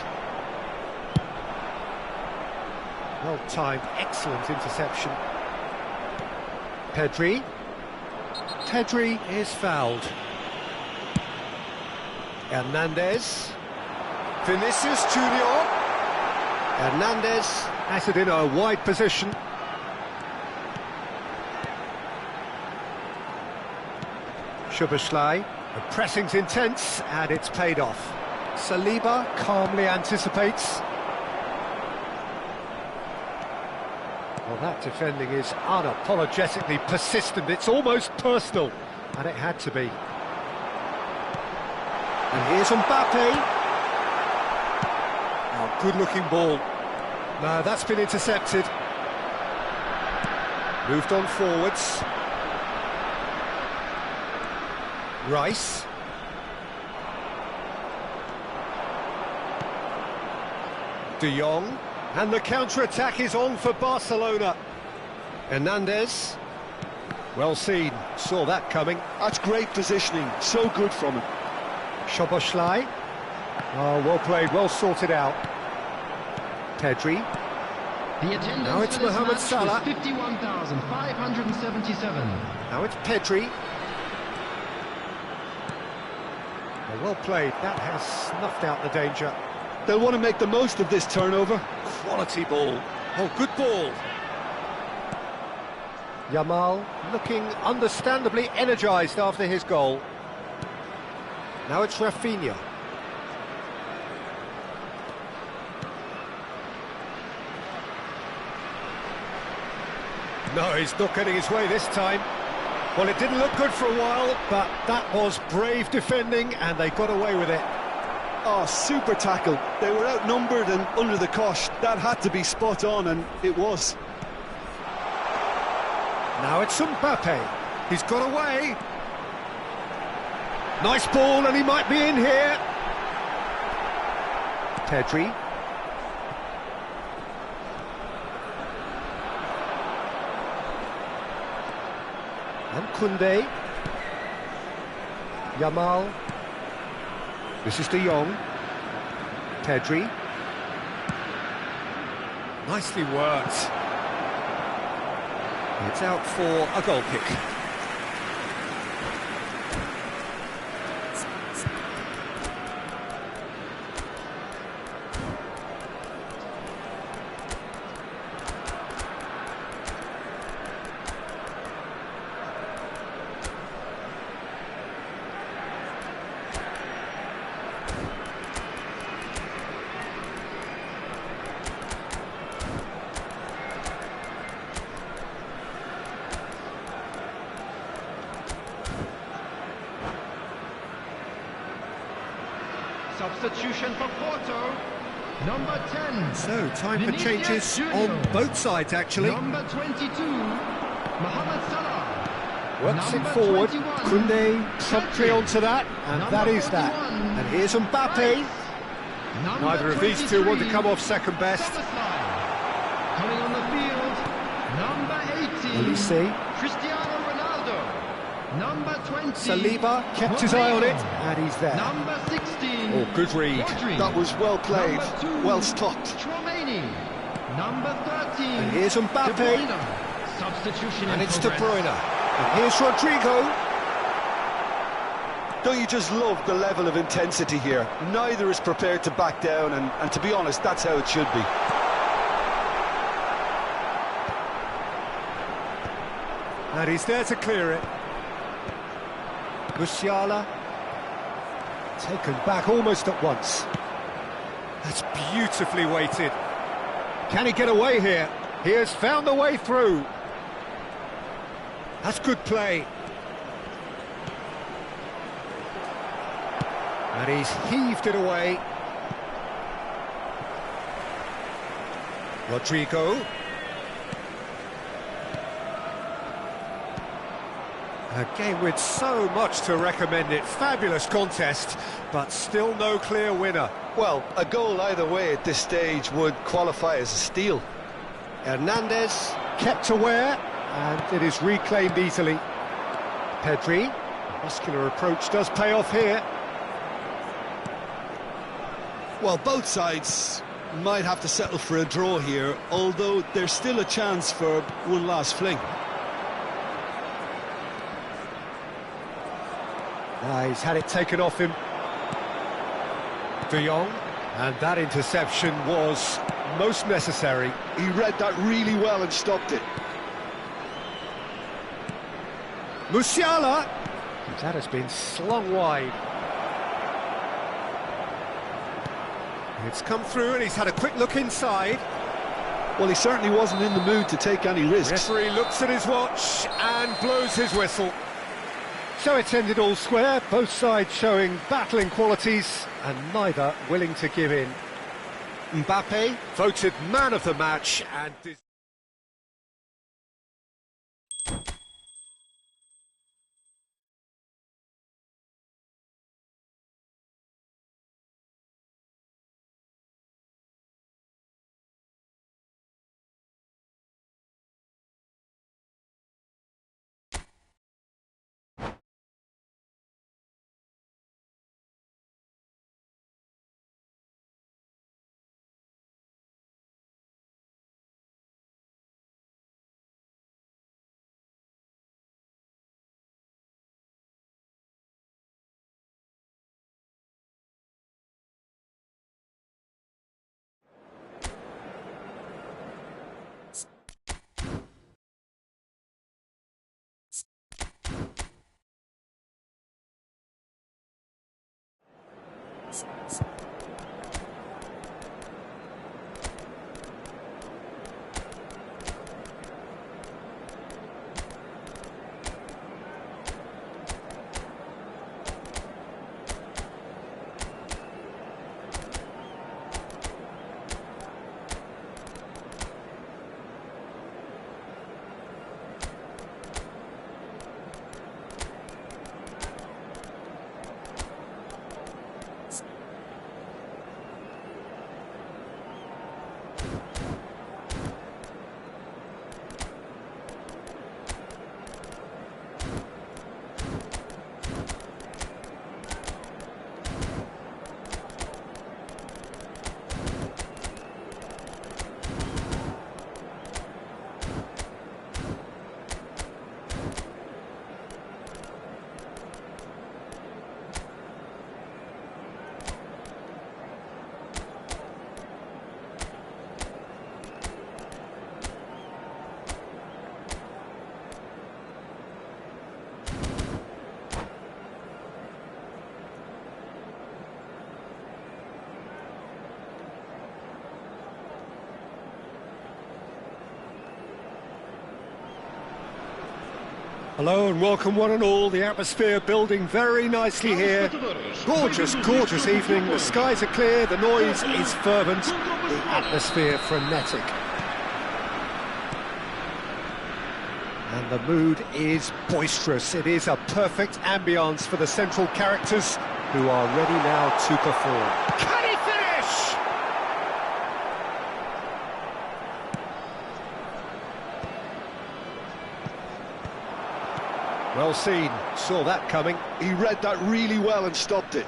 Well timed, excellent interception. Pedri. Pedri is fouled. Hernandez. Vinicius Junior. Hernandez has it in a wide position. Szoboszlai. The pressing's intense and it's paid off. Saliba calmly anticipates. Well, that defending is unapologetically persistent. It's almost personal, and it had to be. And here's Mbappe. Oh, good-looking ball. No, that's been intercepted. Moved on forwards. Rice. De Jong. And the counter-attack is on for Barcelona. Hernandez. Well seen, saw that coming. That's great positioning, so good from him. Szoboszlai. Oh, well played, well sorted out. Pedri. Now it's Mohamed Salah. 51,577. Now it's Pedri. Oh, well played, that has snuffed out the danger. They'll want to make the most of this turnover. Quality ball. Oh, good ball. Yamal looking understandably energised after his goal. Now it's Rafinha. No, he's not getting his way this time. Well, it didn't look good for a while, but that was brave defending and they got away with it. Oh, super tackle. They were outnumbered and under the cosh. That had to be spot on, and it was. Now it's Mbappe. He's got away. Nice ball, and he might be in here. Pedri. And Koundé. Yamal. This is De Jong. Pedri. Nicely worked. It's out for a goal kick. Substitution for Porto. Number 10. So, time for Vinicius changes Junior. on both sides, actually. Number 22. Mohamed Salah. Works it Number forward. 21. Koundé promptly onto that, and Number that is that. 41. And here's Mbappe. Number Neither of these two want to 23. come off second best. Szoboszlai. Coming on the field. Number 18. Olise. Cristiano Ronaldo. Number 20. Saliba kept his eye on it, and he's there. Number 16. Oh, good read. Rodri. That was well played, Number 2. well stopped. Tchouaméni. Number 13. And here's De Mbappe. Bruyne. Substitution And in it's De progress. Bruyne. And here's Rodrigo. Don't you just love the level of intensity here? Neither is prepared to back down, and to be honest, that's how it should be. And he's there to clear it. Musiala. Taken back almost at once. That's beautifully weighted. Can he get away here? He has found the way through. That's good play. And he's heaved it away. Rodrigo. A game with so much to recommend it. Fabulous contest, but still no clear winner. Well, a goal either way at this stage would qualify as a steal. Hernandez kept aware, and it is reclaimed easily. Pedri, muscular approach does pay off here. Well, both sides might have to settle for a draw here, although there's still a chance for one last fling. He's had it taken off him. De Jong, and that interception was most necessary. He read that really well and stopped it. Musiala! That has been slung wide. It's come through and he's had a quick look inside. Well, he certainly wasn't in the mood to take any risks. Referee looks at his watch and blows his whistle. So it's ended all square, both sides showing battling qualities and neither willing to give in. Mbappe, voted man of the match and... Hello and welcome one and all. The atmosphere building very nicely here. Gorgeous, gorgeous evening. The skies are clear, the noise is fervent, the atmosphere frenetic. And the mood is boisterous. It is a perfect ambience for the central characters who are ready now to perform. Can he finish? Well seen, saw that coming. He read that really well and stopped it.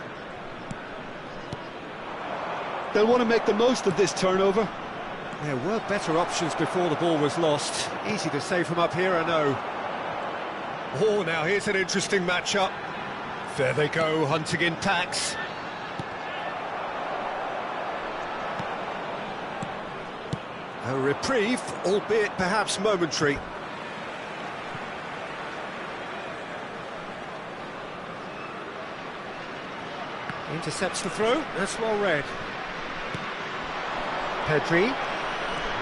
They'll want to make the most of this turnover. There were better options before the ball was lost. Easy to say from up here, I know. Oh, now here's an interesting matchup. There they go, hunting in packs. A reprieve, albeit perhaps momentary. Intercepts the throw, that's well read. Pedri.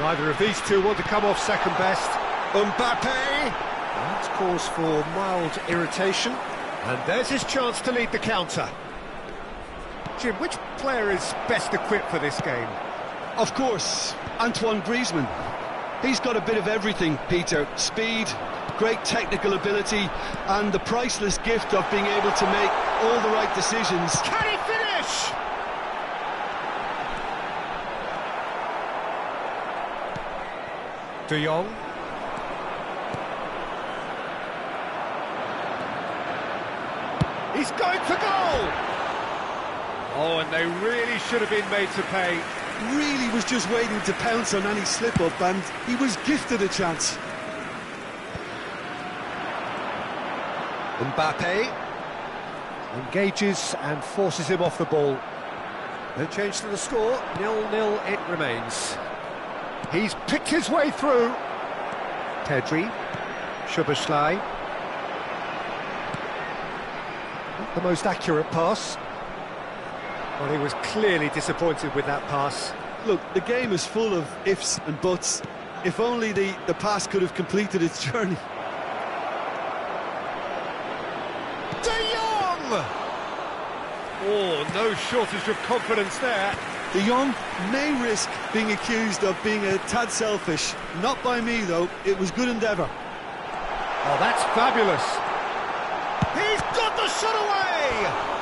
Neither of these two want to come off second best. Mbappe! That's cause for mild irritation. And there's his chance to lead the counter. Jim, which player is best equipped for this game? Of course, Antoine Griezmann. He's got a bit of everything, Peter. Speed, great technical ability, and the priceless gift of being able to make all the right decisions. Can he finish? De Jong. He's going for goal! Oh, and they really should have been made to pay. Really was just waiting to pounce on any slip-up, and he was gifted a chance. Mbappe engages and forces him off the ball. No change to the score, 0-0 it remains. He's picked his way through. Pedri, Szoboszlai. Not the most accurate pass. Well, he was clearly disappointed with that pass. Look, the game is full of ifs and buts. If only the pass could have completed its journey. De Jong! Oh, no shortage of confidence there. De Jong may risk being accused of being a tad selfish. Not by me, though. It was good endeavour. Oh, that's fabulous. He's got the shot away!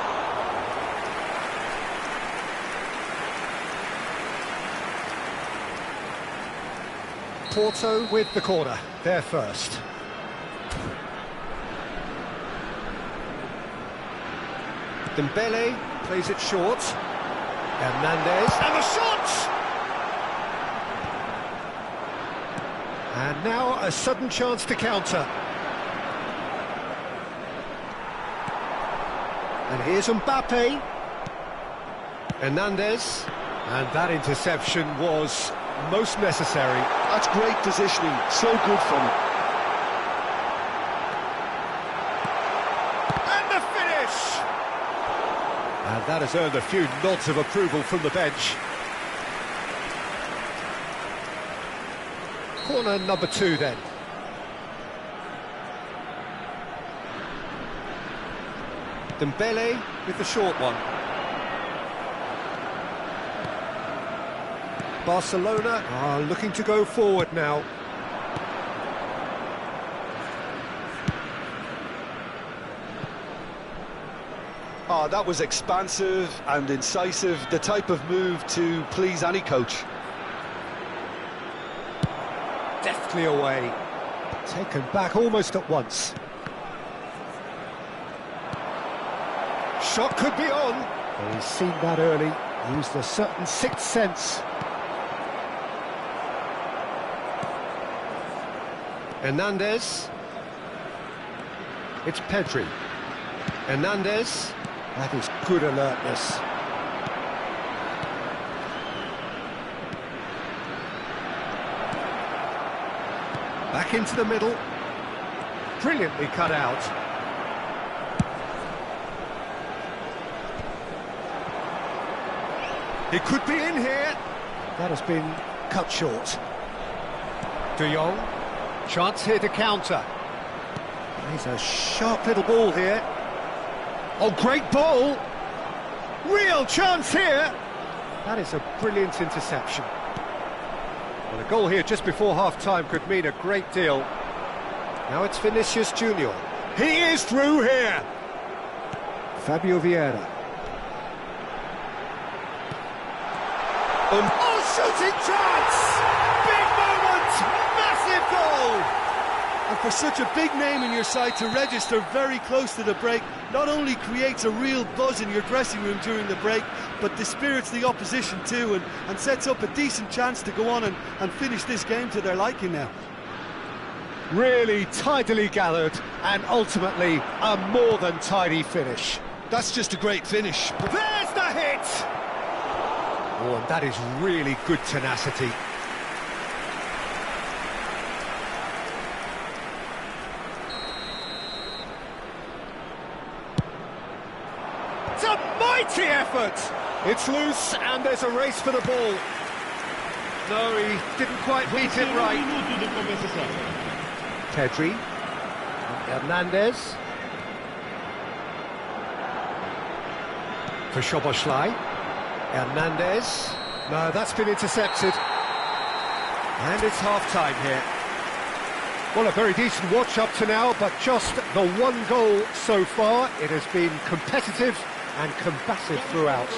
Porto with the corner, they're first. Dembele plays it short. Hernandez, and the shot! And now a sudden chance to counter. And here's Mbappe. Hernandez. And that interception was most necessary. That's great positioning, so good from him. And the finish! And that has earned a few nods of approval from the bench. Corner number 2 then. Dembele with the short one. Barcelona are looking to go forward now. Oh, that was expansive and incisive, the type of move to please any coach. Deftly away. Taken back almost at once. Shot could be on. Well, he's seen that early. Used a certain sixth sense. Hernandez. It's Pedri. Hernandez. That is good alertness. Back into the middle. Brilliantly cut out. He could be in here. That has been cut short. De Jong. Chance here to counter. He's a sharp little ball here. Oh, great ball! Real chance here! That is a brilliant interception. Well, a goal here just before half-time could mean a great deal. Now it's Vinicius Junior. He is through here! Fabio Vieira. Oh, shooting chance! Big moment! Massive goal! And for such a big name in your side to register very close to the break, not only creates a real buzz in your dressing room during the break, but dispirits the opposition too, and sets up a decent chance to go on and finish this game to their liking now. Really tidily gathered, and ultimately a more than tidy finish. That's just a great finish. There's the hit! Oh, and that is really good tenacity. It's a mighty effort! It's loose, and there's a race for the ball. No, he didn't quite beat it right. Pedri, Hernandez, for Szoboszlai, Hernandez, no, that's been intercepted, and it's half-time here. Well, a very decent watch up to now, but just the one goal so far. It has been competitive and combative throughout.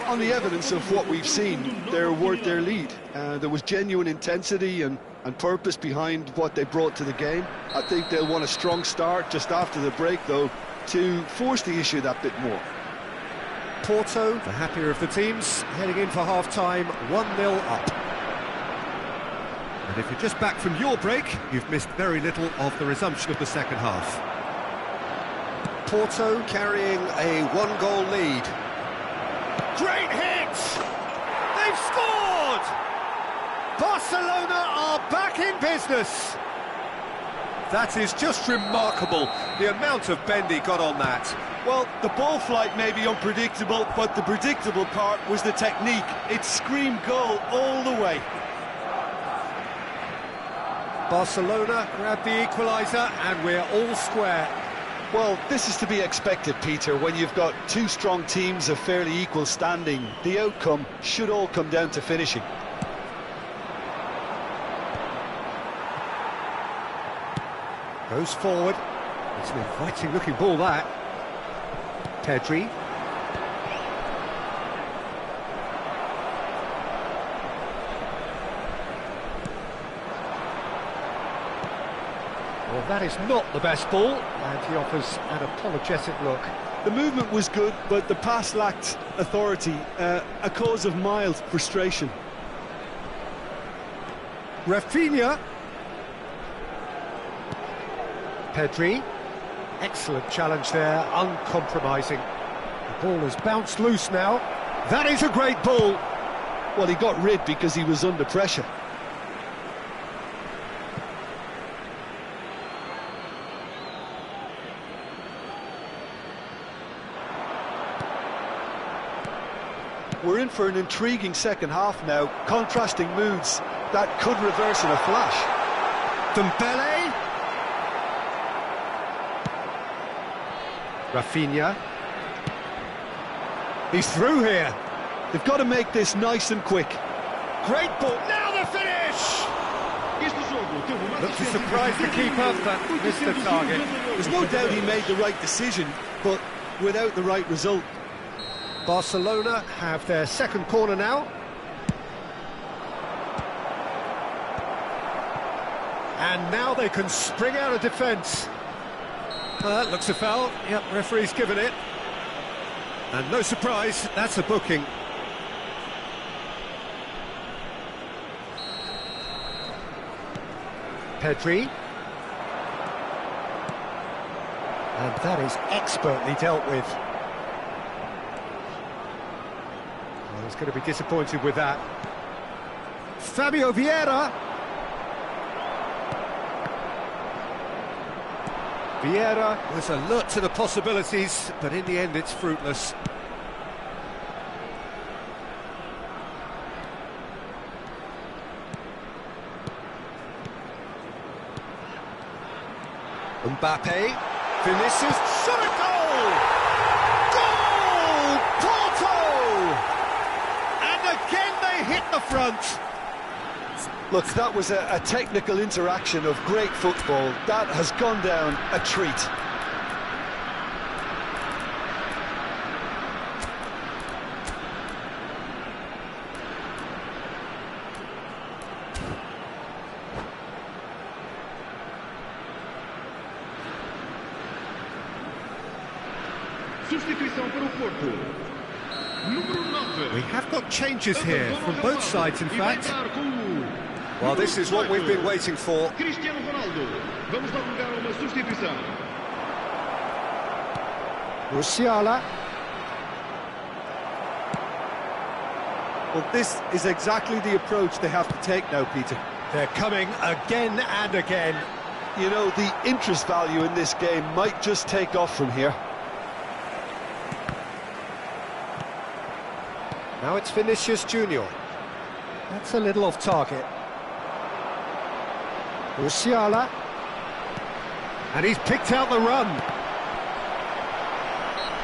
On the evidence of what we've seen, they're worth their lead. There was genuine intensity and purpose behind what they brought to the game. I think they'll want a strong start just after the break, though, to force the issue that bit more. Porto, the happier of the teams, heading in for half-time, 1-0 up. And if you're just back from your break, you've missed very little of the resumption of the second half. Porto carrying a one-goal lead. Great hit! They've scored! Barcelona are back in business. That is just remarkable, the amount of bend he got on that. Well, the ball flight may be unpredictable, but the predictable part was the technique. It screamed goal all the way. Barcelona grabbed the equaliser, and we're all square. Well, this is to be expected, Peter, when you've got two strong teams of fairly equal standing. The outcome should all come down to finishing. Goes forward. It's an inviting looking ball, that. Pedri. Well, that is not the best ball, and he offers an apologetic look. The movement was good, but the pass lacked authority, a cause of mild frustration. Rafinha. Pedri. Excellent challenge there, uncompromising. The ball has bounced loose now. That is a great ball. Well, he got rid because he was under pressure. We're in for an intriguing second half now, contrasting moods that could reverse in a flash. Dembele. Rafinha. He's through here. They've got to make this nice and quick. Great ball. Now the finish! Looked to surprise the keeper, but missed the target. There's no doubt he made the right decision, but without the right result. Barcelona have their second corner now. And now they can spring out of defence. That looks a foul. Yep, referee's given it. And no surprise, that's a booking. Pedri. And that is expertly dealt with. Well, he's going to be disappointed with that. Fabio Vieira. Vieira was alert to the possibilities, but in the end it's fruitless. Mbappe, Vinicius, shot a goal! Goal! Porto! And again they hit the front. Look, that was a technical interaction of great football. That has gone down a treat. Substituição para o Porto. Número 9. We have got changes here from both sides, in E vai fact. entrar com o Well, número this is what we've been waiting for. Cristiano Ronaldo. Vamos dar lugar a uma substituição. Musiala. Well, this is exactly the approach they have to take now, Peter. They're coming again and again. You know, the interest value in this game might just take off from here. Now it's Vinicius Junior. That's a little off target. Musiala. And he's picked out the run.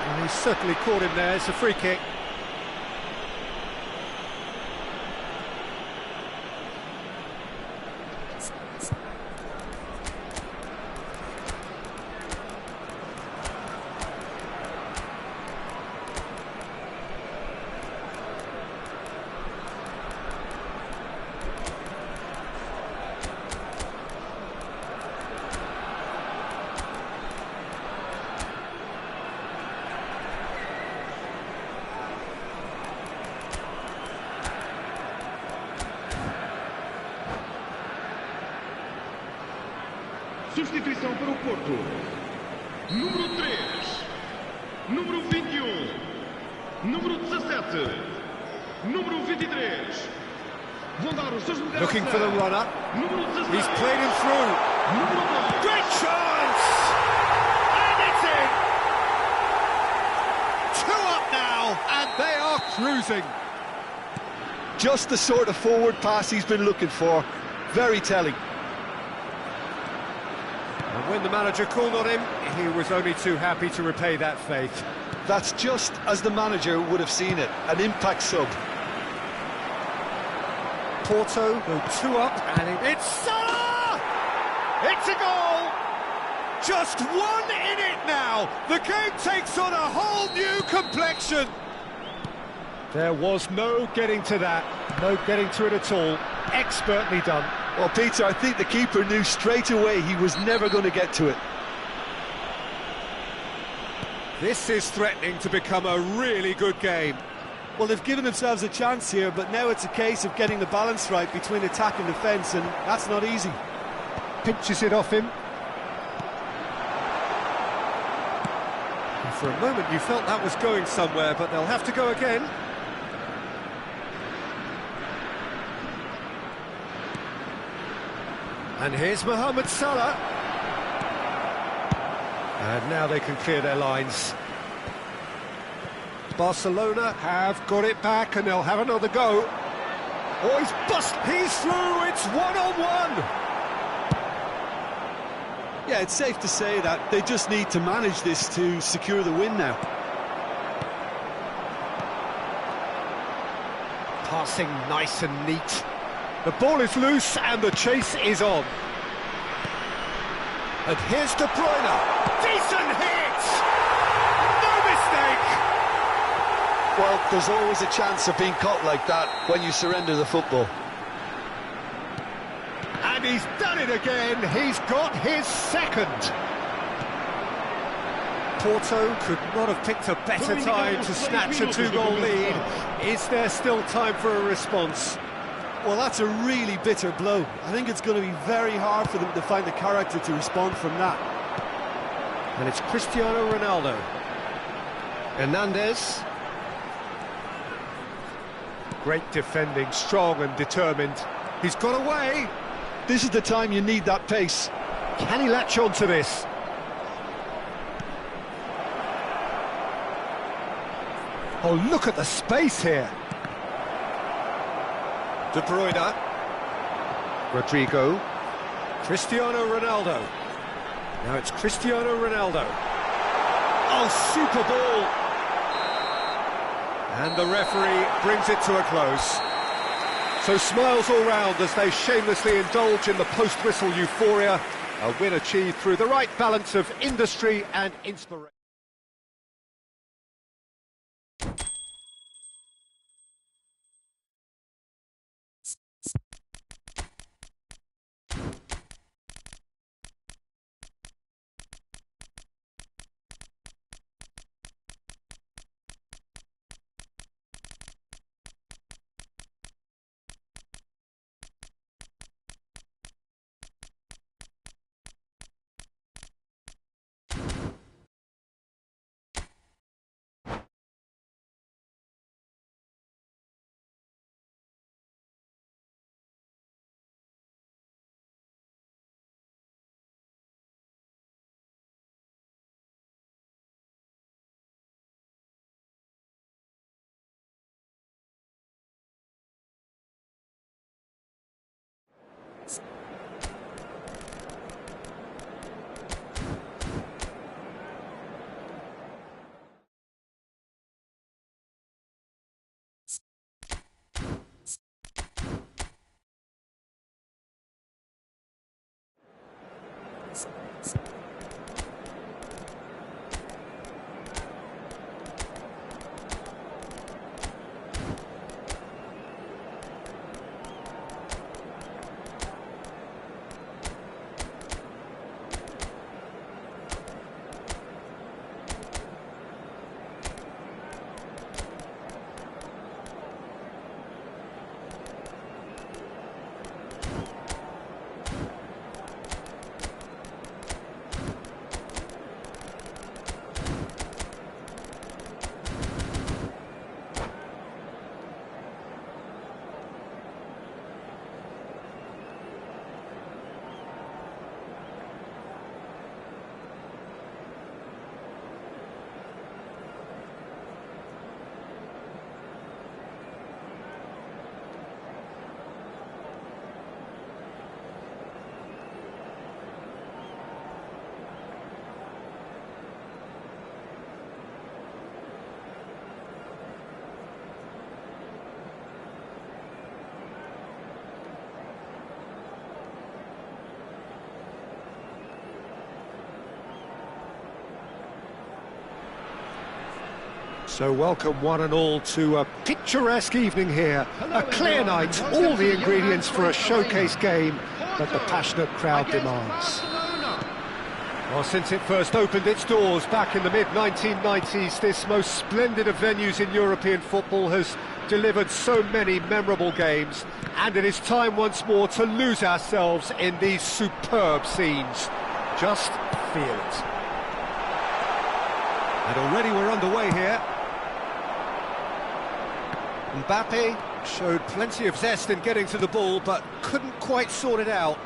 And he's certainly caught him there. It's a free kick. Substituição para o Porto. Número 3. Número 21. Número 17. Número 23. Vão dar os seus lugares. Looking for the runner. Número 17. He's played him through. Número 2. Great chance! And it's in! 2 up now, and they are cruising. Just the sort of forward pass he's been looking for. Very telling. And when the manager called on him, he was only too happy to repay that faith. That's just as the manager would have seen it, an impact sub. Porto go 2 up, and it's Salah! It's a goal! Just 1 in it now. The game takes on a whole new complexion. There was no getting to that, no getting to it at all. Expertly done. Well, Peter, I think the keeper knew straight away he was never going to get to it. This is threatening to become a really good game. Well, they've given themselves a chance here, but now it's a case of getting the balance right between attack and defence, and that's not easy. Pinches it off him. And for a moment you felt that was going somewhere, but they'll have to go again. And here's Mohamed Salah. And now they can clear their lines. Barcelona have got it back and they'll have another go. Oh, he's through, it's 1-on-1. Yeah, it's safe to say that they just need to manage this to secure the win now. Passing nice and neat. The ball is loose and the chase is on. And here's De Bruyne. Decent hit! No mistake! Well, there's always a chance of being caught like that when you surrender the football. And he's done it again. He's got his second. Porto could not have picked a better time to snatch a 2-goal lead. Is there still time for a response? Well, that's a really bitter blow. I think it's going to be very hard for them to find the character to respond from that. And it's Cristiano Ronaldo. Hernandez. Great defending, strong and determined. He's got away. This is the time you need that pace. Can he latch on to this? Oh, look at the space here. De Bruyne. Rodrigo. Cristiano Ronaldo. Now it's Cristiano Ronaldo. Oh, super ball. And the referee brings it to a close. So smiles all round as they shamelessly indulge in the post-whistle euphoria. A win achieved through the right balance of industry and inspiration. So welcome one and all to a picturesque evening here, a clear night, all the ingredients for a showcase game that the passionate crowd demands. Well, since it first opened its doors back in the mid-1990s, this most splendid of venues in European football has delivered so many memorable games, and it is time once more to lose ourselves in these superb scenes. Just feel it. And already we're underway here. Mbappe showed plenty of zest in getting to the ball, but couldn't quite sort it out.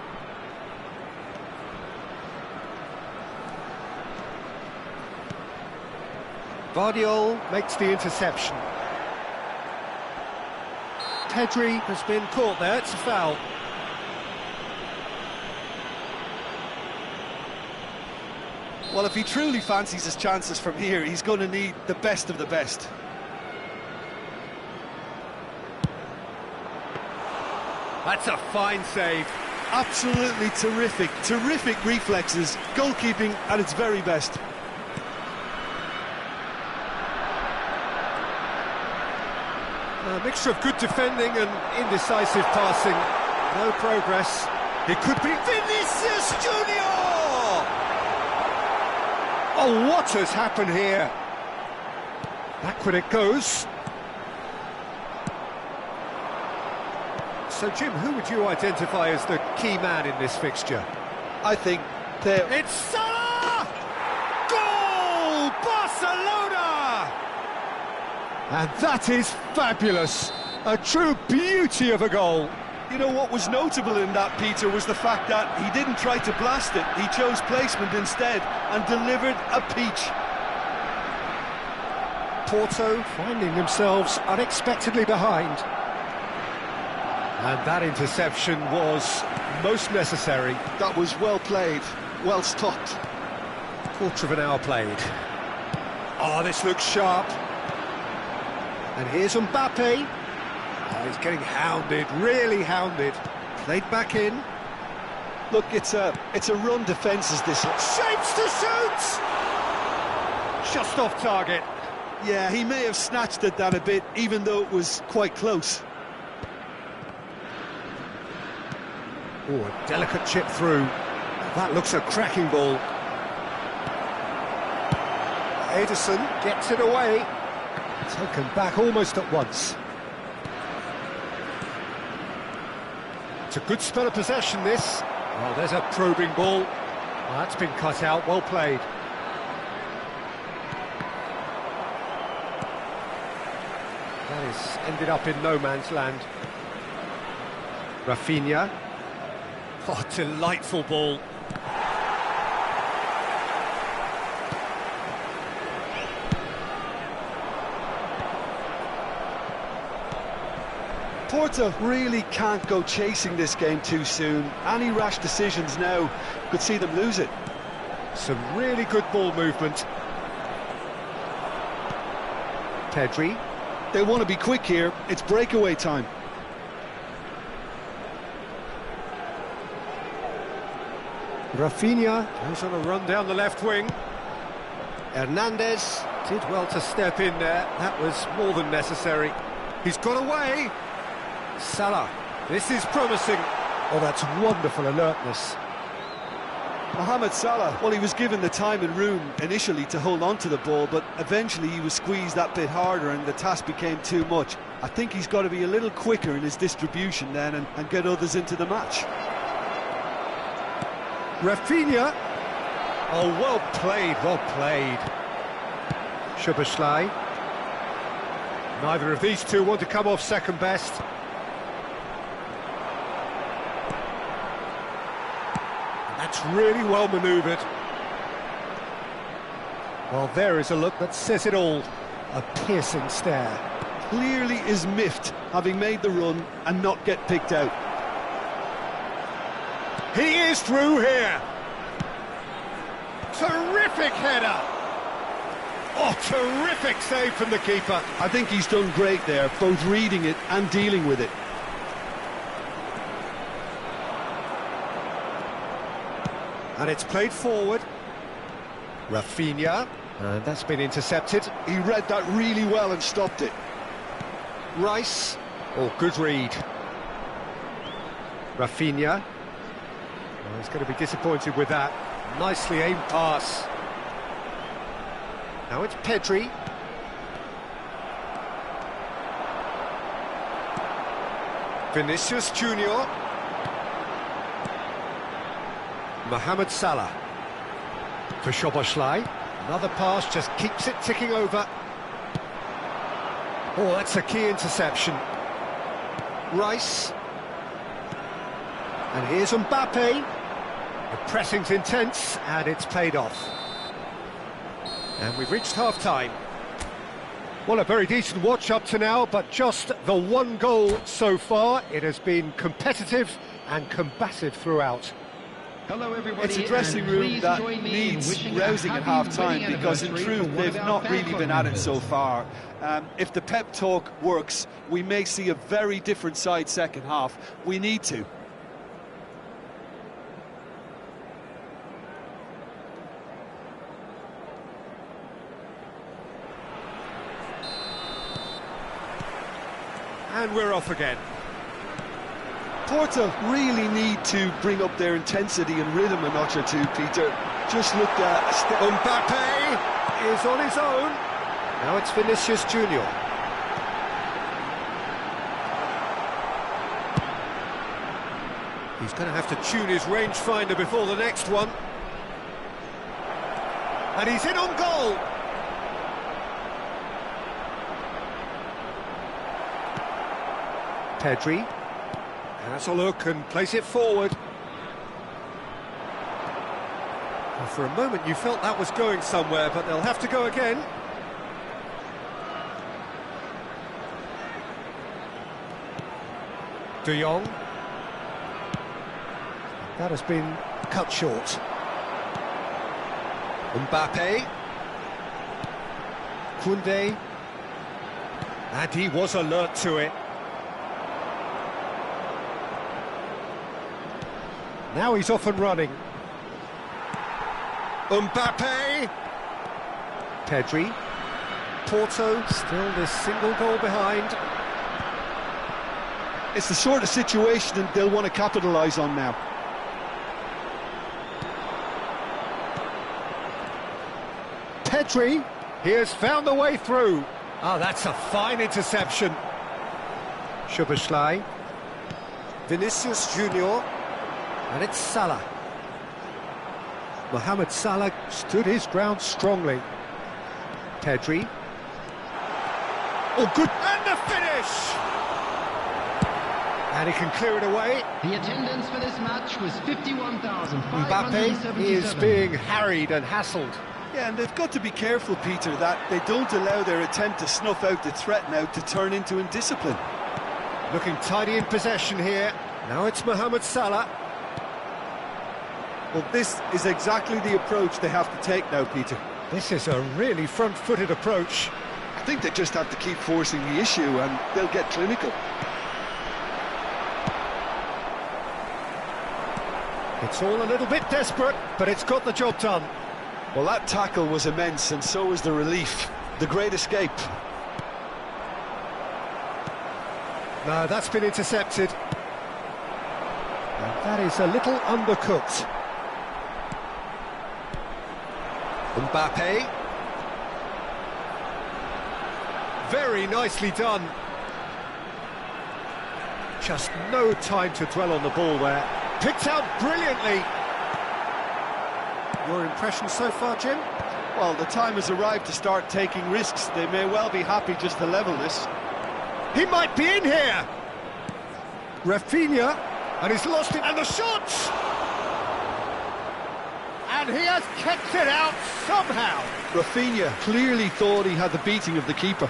Vardiol makes the interception. Pedri has been caught there, it's a foul. Well, if he truly fancies his chances from here, he's going to need the best of the best. That's a fine save. Absolutely terrific, terrific reflexes, goalkeeping at its very best. A mixture of good defending and indecisive passing. No progress. It could be Vinicius Junior! Oh, what has happened here? Backward it goes. So, Jim, who would you identify as the key man in this fixture? I think they're... It's Salah! Goal! Barcelona! And that is fabulous. A true beauty of a goal. You know, what was notable in that, Peter, was the fact that he didn't try to blast it. He chose placement instead and delivered a peach. Porto finding themselves unexpectedly behind. And that interception was most necessary. That was well played, well stopped. Quarter of an hour played. Oh, this looks sharp. And here's Mbappe. Oh, he's getting hounded, really hounded. Played back in. Look, it's a run defence is this. Shapes to shoot! Just off target. Yeah, he may have snatched at that a bit, even though it was quite close. Oh, a delicate chip through. That looks a cracking ball. Ederson gets it away. Taken back almost at once. It's a good spell of possession, this. Oh, there's a probing ball. Oh, that's been cut out, well played. That is ended up in no man's land. Rafinha. Oh, delightful ball. Porto really can't go chasing this game too soon. Any rash decisions now could see them lose it. Some really good ball movement. Pedri. They want to be quick here. It's breakaway time. Rafinha goes on a run down the left wing. Hernandez did well to step in there. That was more than necessary. He's got away. Salah. This is promising. Oh, that's wonderful alertness. Mohamed Salah, well, he was given the time and room initially to hold on to the ball, but eventually he was squeezed that bit harder and the task became too much. I think he's got to be a little quicker in his distribution then and get others into the match. Rafinha. Oh, well played, well played. Szoboszlai. Neither of these two want to come off second best. That's really well manoeuvred. Well, there is a look that says it all. A piercing stare. Clearly is miffed, having made the run and not get picked out. He is through here. Terrific header. Oh, terrific save from the keeper. I think he's done great there, both reading it and dealing with it. And it's played forward. Rafinha. And that's been intercepted. He read that really well and stopped it. Rice. Oh, good read. Rafinha. Oh, he's going to be disappointed with that. Nicely aimed pass. Now it's Pedri. Vinicius Junior. Mohamed Salah. For Szoboszlai. Another pass just keeps it ticking over. Oh, that's a key interception. Rice. And here's Mbappe. The pressing's intense, and it's paid off. And we've reached half-time. Well, a very decent watch up to now, but just the one goal so far. It has been competitive and combative throughout. Hello everybody. It's a dressing room that needs rousing at half-time because in truth they've not really been at it so far. If the pep talk works, we may see a very different side second half. We need to. And we're off again. Porto really need to bring up their intensity and rhythm a notch or two, Peter. Just look at a step. Mbappe is on his own. Now it's Vinicius Junior. He's going to have to tune his rangefinder before the next one. And he's in on goal. Pedri has a look and plays it forward. Well, for a moment you felt that was going somewhere, but they'll have to go again. De Jong. That has been cut short. Mbappe. Koundé. And he was alert to it. Now he's off and running. Mbappe. Pedri. Porto still this single goal behind. It's the sort of situation that they'll want to capitalise on now. Pedri, he has found a way through. Oh, that's a fine interception. Szoboszlai. Vinicius Junior. And it's Salah. Mohamed Salah stood his ground strongly. Pedri. Oh, good. And the finish! And he can clear it away. The attendance for this match was 51,577. Mbappe is being harried and hassled. Yeah, and they've got to be careful, Peter, that they don't allow their attempt to snuff out the threat now to turn into indiscipline. Looking tidy in possession here. Now it's Mohamed Salah. Well, this is exactly the approach they have to take now, Peter. This is a really front-footed approach. I think they just have to keep forcing the issue and they'll get clinical. It's all a little bit desperate, but it's got the job done. Well, that tackle was immense, and so was the relief. The great escape. No, that's been intercepted. And that is a little undercooked. Mbappe. Very nicely done. Just no time to dwell on the ball there. Picked out brilliantly. Your impression so far, Jim? Well, the time has arrived to start taking risks. They may well be happy just to level this. He might be in here! Rafinha, and he's lost it, and the shots! And he has kept it out somehow. Rafinha clearly thought he had the beating of the keeper.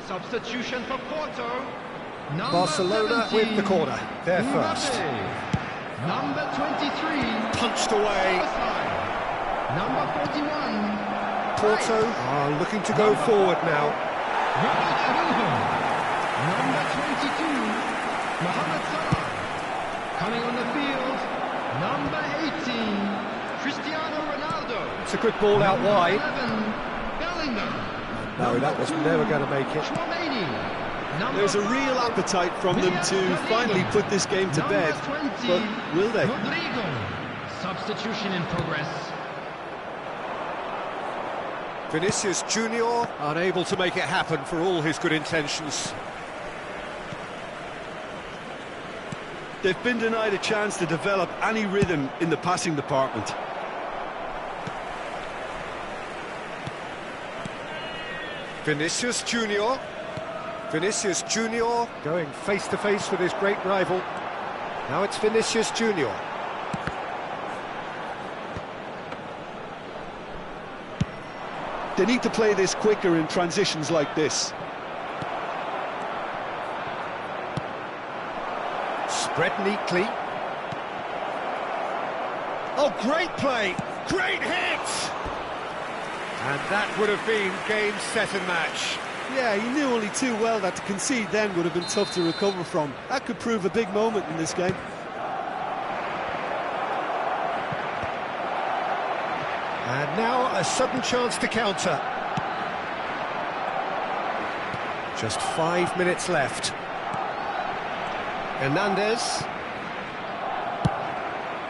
Substitution for Porto. Barcelona 17, with the corner. They're first. Number 23. Punched away. Number 41. Porto are looking to go forward now. Robert Wilhelm. Number 22. Mohamed Salah. Coming on the field. Number 18. Cristiano Ronaldo. It's a good ball out Number wide. 11. Bellingham. No, that was never going to make it. Chouameni. Number There's a 5. real appetite from them to finally put this game to Number bed, 20. but will they? Rodrigo. Substitution in progress. Vinicius Junior unable to make it happen for all his good intentions. They've been denied a chance to develop any rhythm in the passing department. Vinicius Junior. Vinicius Junior going face to face with his great rival. Now it's Vinicius Junior. They need to play this quicker in transitions like this. Spread neatly. Oh, great play! Great hit! And that would have been game, set and match. Yeah, he knew only too well that to concede then would have been tough to recover from. That could prove a big moment in this game. And now a sudden chance to counter. Just 5 minutes left. Hernandez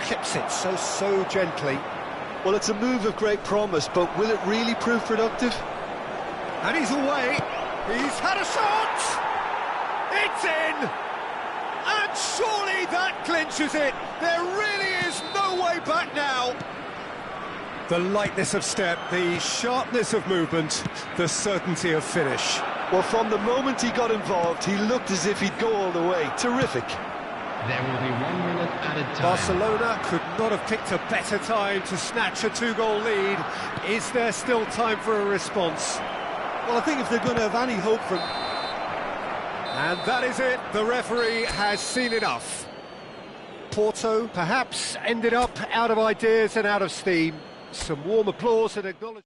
clips it so gently. Well, it's a move of great promise, but will it really prove productive? And he's away. He's had a shot! It's in! And surely that clinches it. There really is no way back now. The lightness of step, the sharpness of movement, the certainty of finish. Well, from the moment he got involved, he looked as if he'd go all the way. Terrific. There will be 1 minute added time. Barcelona could not have picked a better time to snatch a 2-goal lead. Is there still time for a response? Well, I think if they're going to have any hope from... And that is it. The referee has seen enough. Porto perhaps ended up out of ideas and out of steam. Some warm applause and acknowledgement.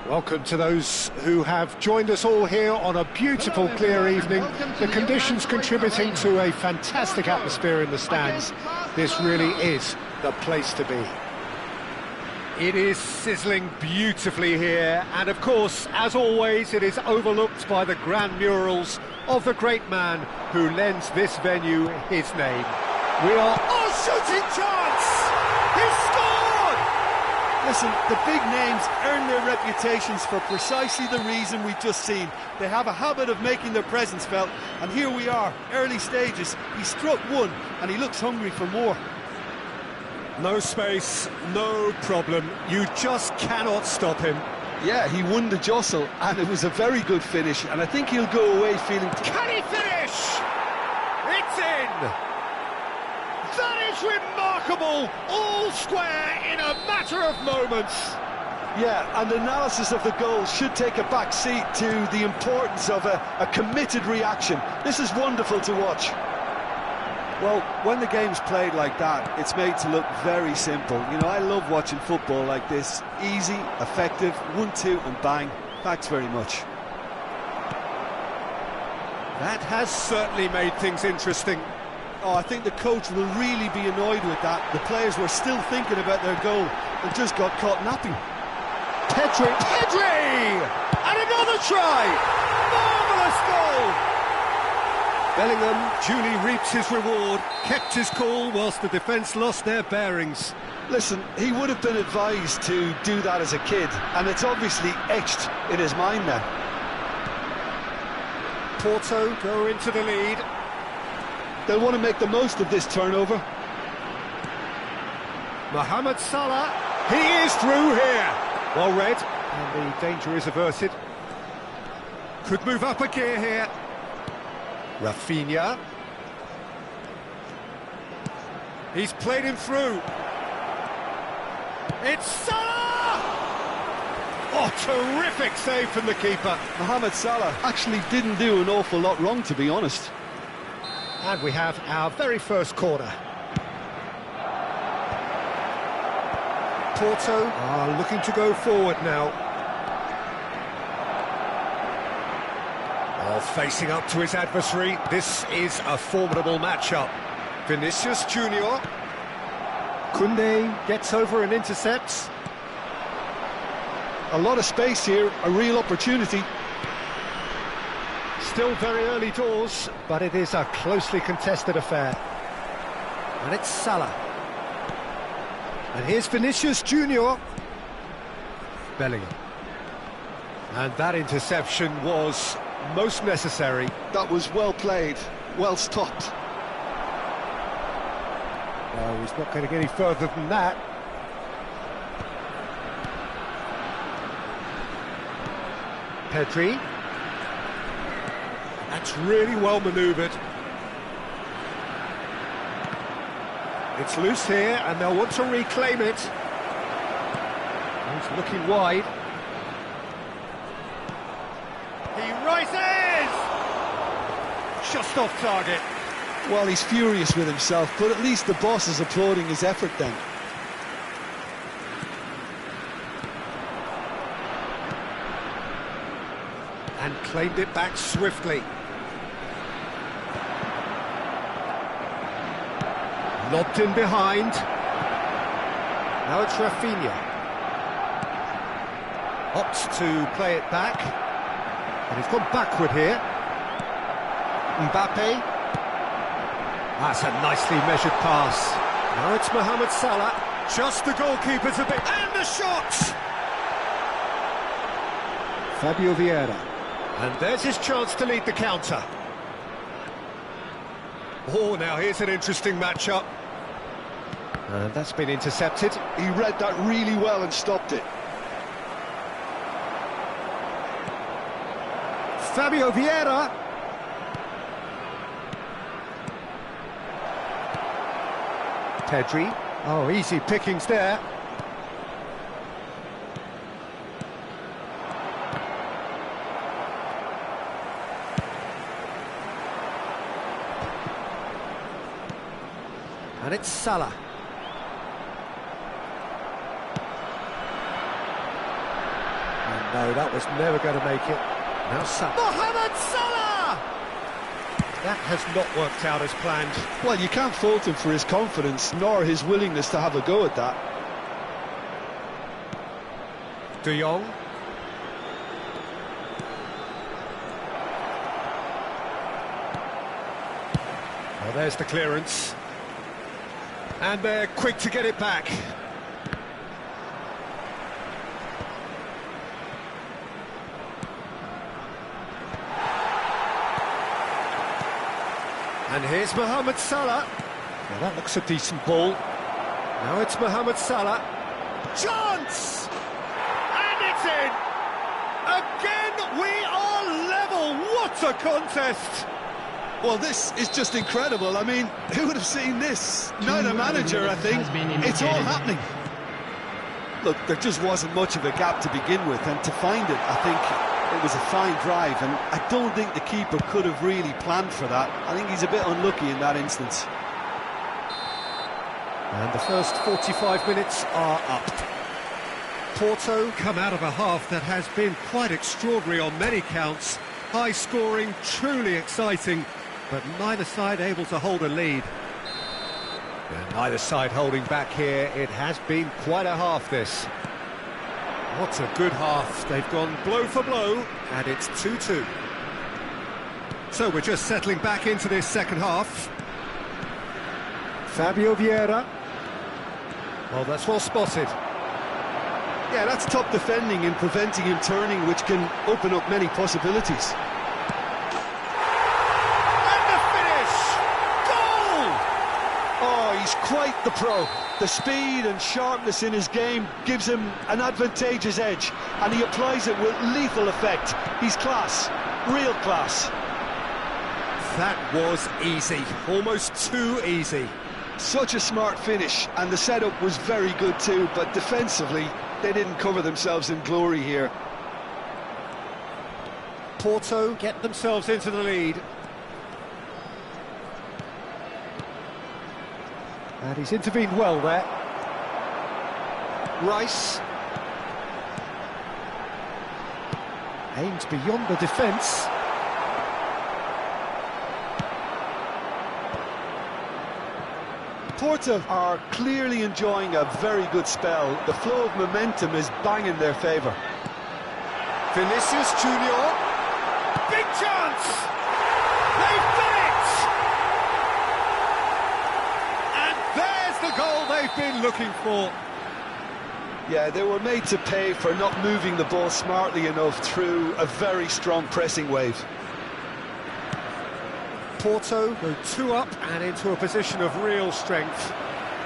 Welcome to those who have joined us all here on a beautiful, clear evening. The conditions contributing to a fantastic atmosphere in the stands. This really is the place to be. It is sizzling beautifully here, and of course, as always, it is overlooked by the grand murals of the great man who lends this venue his name. We are... Oh, shooting chance! He scored! Listen, the big names earn their reputations for precisely the reason we've just seen. They have a habit of making their presence felt, and here we are, early stages. He struck one, and he looks hungry for more. No space, no problem. You just cannot stop him. Yeah, he won the jostle, and it was a very good finish, and I think he'll go away feeling... Can he finish? It's in! That is remarkable! All square in a matter of moments. Yeah, and analysis of the goal should take a back seat to the importance of a committed reaction. This is wonderful to watch. Well, when the game's played like that, it's made to look very simple. You know, I love watching football like this. Easy, effective, 1-2 and bang. Thanks very much. That has certainly made things interesting. Oh, I think the coach will really be annoyed with that. The players were still thinking about their goal and just got caught napping. Pedri! And another try! Marvellous goal! Bellingham duly reaps his reward, kept his cool whilst the defence lost their bearings. Listen, he would have been advised to do that as a kid, and it's obviously etched in his mind now. Porto go into the lead. They'll want to make the most of this turnover. Mohamed Salah, he is through here. Well read, and the danger is averted. Could move up a gear here. Rafinha. He's played him through. It's Salah! Oh, terrific save from the keeper. Mohamed Salah actually didn't do an awful lot wrong, to be honest. And we have our very first corner. Porto are looking to go forward now. Oh, facing up to his adversary. This is a formidable matchup. Vinicius Junior. Koundé gets over and intercepts. A lot of space here, a real opportunity. Still very early doors, but it is a closely contested affair. And it's Salah. And here's Vinicius Junior. Bellingham. And that interception was most necessary. That was well played, well stopped. No, he's not going to get any further than that. Pedri. That's really well manoeuvred. It's loose here, and they'll want to reclaim it. He's looking wide. He rises! Just off target. Well, he's furious with himself, but at least the boss is applauding his effort then. And claimed it back swiftly. Lobbed in behind. Now it's Rafinha. Opts to play it back. And he's gone backward here. Mbappe. That's a nicely measured pass. Now it's Mohamed Salah. Just the goalkeeper's a bit. And the shot! Fabio Vieira. And there's his chance to lead the counter. Oh, now here's an interesting matchup. And that's been intercepted. He read that really well and stopped it. Fabio Vieira. Pedri. Oh, easy pickings there. And it's Salah. And No, that was never going to make it. Now Salah. Mohamed Salah! That has not worked out as planned. Well, you can't fault him for his confidence, nor his willingness to have a go at that. De Jong. Well, there's the clearance. And they're quick to get it back. And here's Mohamed Salah. Well, that looks a decent ball. Now it's Mohamed Salah. Chance! And it's in! Again, we are level. What a contest! Well, this is just incredible. I mean, who would have seen this? Neither manager, I think. It's all happening. Look, there just wasn't much of a gap to begin with, and to find it, I think it was a fine drive, and I don't think the keeper could have really planned for that. I think he's a bit unlucky in that instance. And the first 45 minutes are up. Porto Come out of a half that has been quite extraordinary on many counts. High scoring, truly exciting, but neither side able to hold a lead. and neither side holding back here. It has been quite a half, this. What a good half. They've gone blow for blow, and it's 2-2. So we're just settling back into this second half. Fabio Vieira. Well, that's well spotted. Yeah, that's top defending and preventing him turning, which can open up many possibilities. And the finish! Goal! Oh, he's quite the pro. The speed and sharpness in his game gives him an advantageous edge, and he applies it with lethal effect. He's class, real class. That was easy, almost too easy. Such a smart finish, and the setup was very good too, but defensively, they didn't cover themselves in glory here. Porto get themselves into the lead. And he's intervened well there. Rice. Aims beyond the defence. Porto are clearly enjoying a very good spell. The flow of momentum is bang in their favour. Vinicius Junior. Big chance! They've done it! And there's the goal they've been looking for. Yeah, they were made to pay for not moving the ball smartly enough through a very strong pressing wave. Porto go 2 up and into a position of real strength.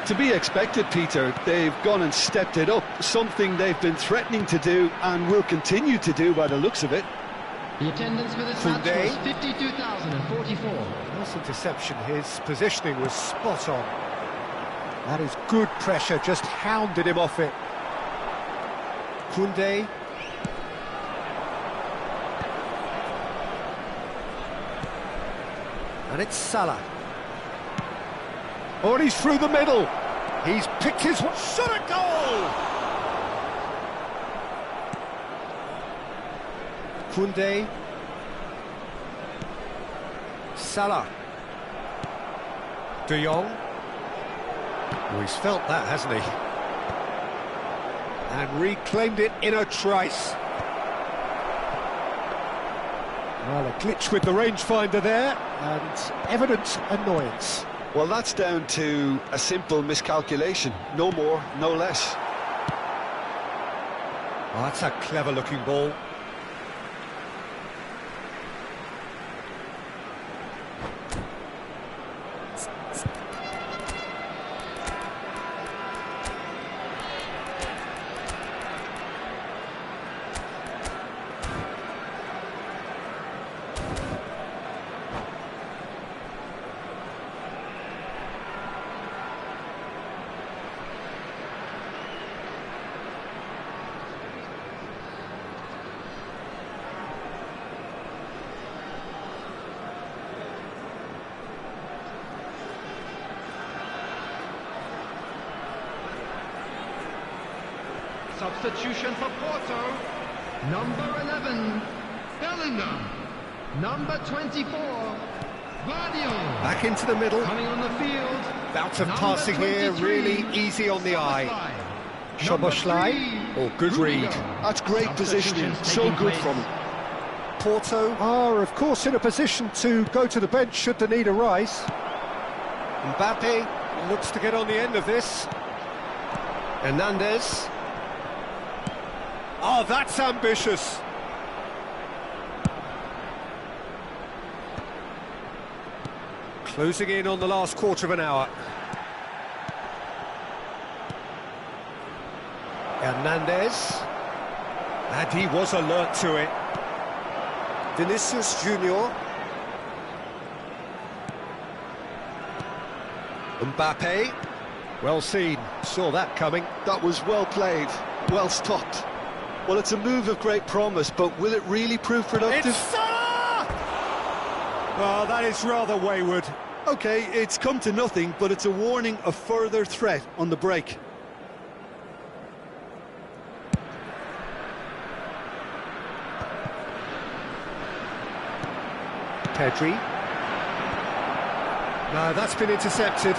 To be expected, Peter. They've gone and stepped it up, something they've been threatening to do and will continue to do by the looks of it. The attendance for this match was 52,044. Nice interception, his positioning was spot on. That is good pressure, just hounded him off it. Koundé. And it's Salah. Oh, and he's through the middle. He's picked his shot at goal. Koundé. Salah. De Jong. Oh, he's felt that, hasn't he? And reclaimed it in a trice. Well, a glitch with the rangefinder there, and evident annoyance. Well, that's down to a simple miscalculation. No more, no less. Oh, that's a clever-looking ball. Substitution for Porto. Number 11, Bellingham. Number 24, Guardiola. Back into the middle. Coming on the field. Bout of Number passing here, 23, really easy on the eye. Number Szoboszlai. 3, Oh, good read. Rudiger. That's great positioning, Substitutions so taking good place. from him. Porto are, of course, in a position to go to the bench should the need arise. Mbappe looks to get on the end of this. Hernandez. Oh, that's ambitious. Closing in on the last quarter of an hour. Hernandez. And he was alert to it. Vinicius Junior. Mbappe. Well seen, saw that coming. That was well played, well stopped. Well, it's a move of great promise, but will it really prove productive? It's... Oh, that is rather wayward. Okay, it's come to nothing, but it's a warning of further threat on the break. Pedri. No, that's been intercepted.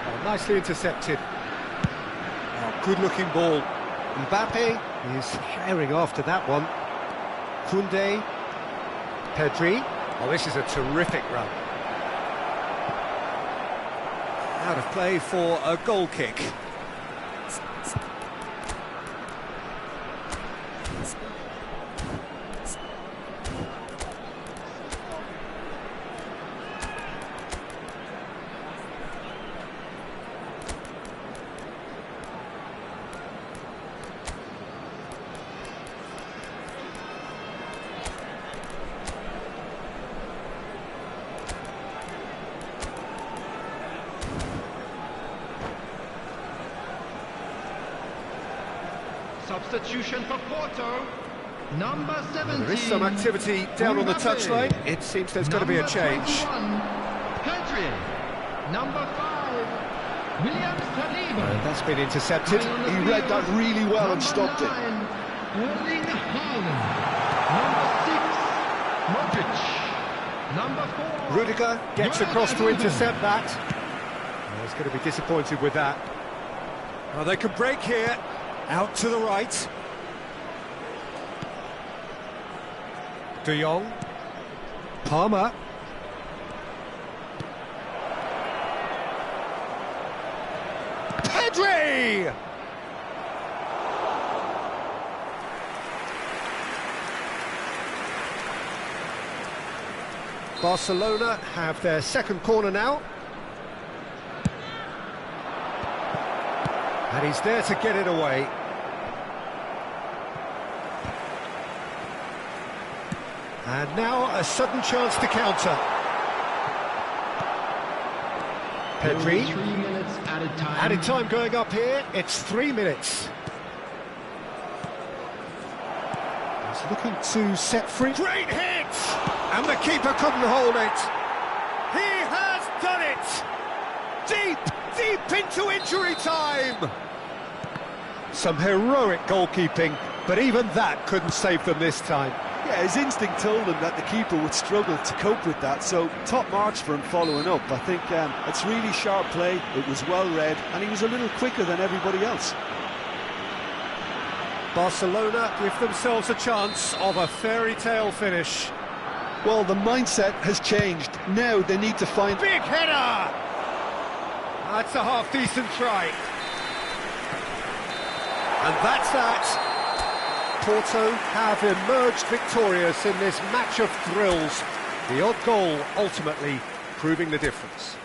Oh, nicely intercepted. Oh, good-looking ball. Mbappe is herring after that one. Koundé. Pedri. Oh, this is a terrific run. Out of play for a goal kick. Substitution for Porto. Number 17. There is some activity down on the Mbappe. touchline. It seems there's got to be a change. Number 21, Pedri. Number 5, William Saliba. And that's been intercepted. Coming on the He read field, that really well and number stopped it. 9, Erling Haaland. Number 6, Modric. Number 4, Rudiger gets Julian across to Alvarez. intercept that. Oh, he's going to be disappointed with that. Oh, they can break here. Out to the right. De Jong. Palmer. Pedri! Barcelona have their second corner now. And he's there to get it away. And now a sudden chance to counter. Pedri. 3 minutes added time. Added time going up here. It's 3 minutes. He's looking to set free. Great hit! And the keeper couldn't hold it. He has done it! Deep into injury time! Some heroic goalkeeping, but even that couldn't save them this time. Yeah, his instinct told him that the keeper would struggle to cope with that, so top marks for him following up. I think it's really sharp play, it was well read, and he was a little quicker than everybody else. Barcelona give themselves a chance of a fairy tale finish. Well, the mindset has changed. Now they need to find... Big header! That's a half-decent try. And that's that. Porto have emerged victorious in this match of thrills. The odd goal ultimately proving the difference.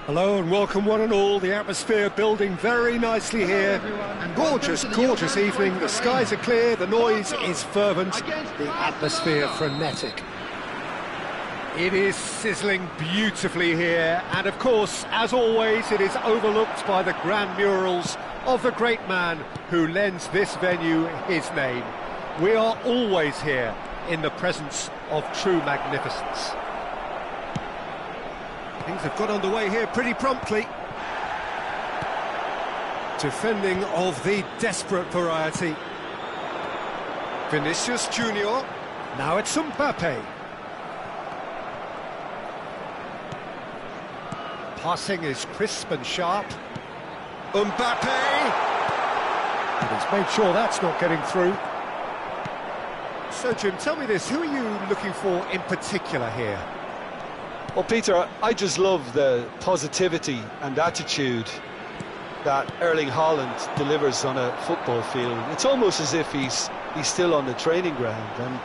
Hello and welcome one and all. The atmosphere building very nicely here. Gorgeous, gorgeous evening. The skies are clear, the noise is fervent, the atmosphere frenetic. It is sizzling beautifully here, and of course, as always, it is overlooked by the grand murals of the great man who lends this venue his name. We are always here in the presence of true magnificence. Things have got underway here pretty promptly. Defending of the desperate variety. Vinicius Junior. Now it's Mbappe. Passing is crisp and sharp. Mbappe! And he's made sure that's not getting through. So, Jim, tell me this, who are you looking for in particular here? Well, Peter, I just love the positivity and attitude that Erling Haaland delivers on a football field. It's almost as if he's still on the training ground. And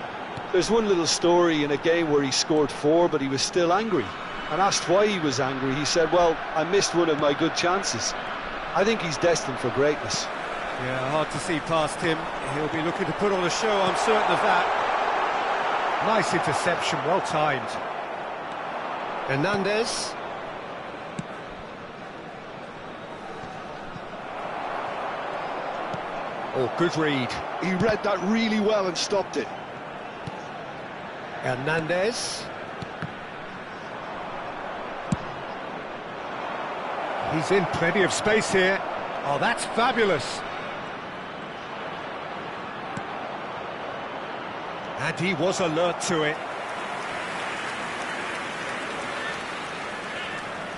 there's one little story in a game where he scored 4, but he was still angry. And asked why he was angry, he said, well, I missed one of my good chances. I think he's destined for greatness. Yeah, hard to see past him. He'll be looking to put on a show, I'm certain of that. Nice interception, well timed. Hernandez. Oh, good read. He read that really well and stopped it. Hernandez. He's in plenty of space here. Oh, that's fabulous. And he was alert to it.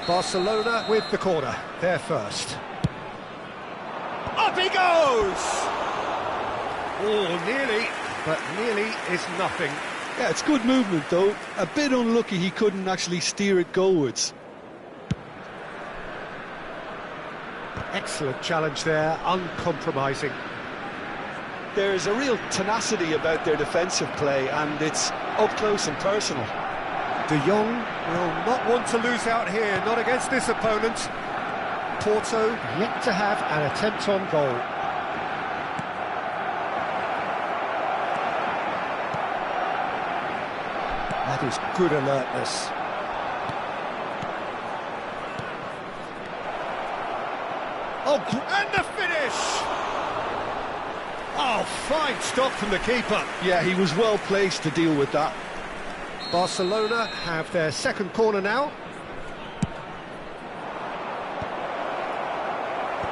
Barcelona with the corner, there first. Up he goes! Oh, nearly, but nearly is nothing. Yeah, it's good movement though. A bit unlucky he couldn't actually steer it goalwards. Excellent challenge there, uncompromising. There's a real tenacity about their defensive play, and it's up close and personal. De Jong will not want to lose out here, not against this opponent. Porto yet to have an attempt on goal. That is good alertness. Oh, and the finish! Oh, fine stop from the keeper. Yeah, he was well placed to deal with that. Barcelona have their second corner now.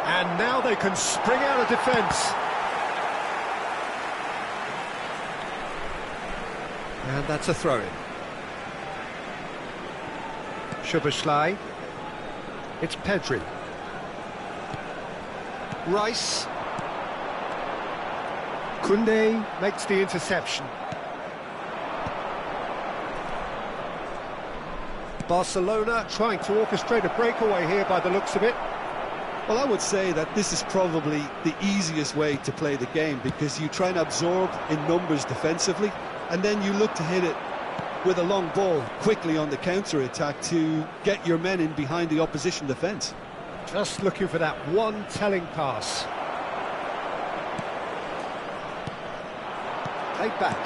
And now they can spring out of defence. And that's a throw-in. Szoboszlai. It's Pedri. Rice. Koundé makes the interception. Barcelona trying to orchestrate a breakaway here by the looks of it. Well, I would say that this is probably the easiest way to play the game, because you try and absorb in numbers defensively, and then you look to hit it with a long ball quickly on the counter-attack to get your men in behind the opposition defence. Just looking for that one telling pass. Played back.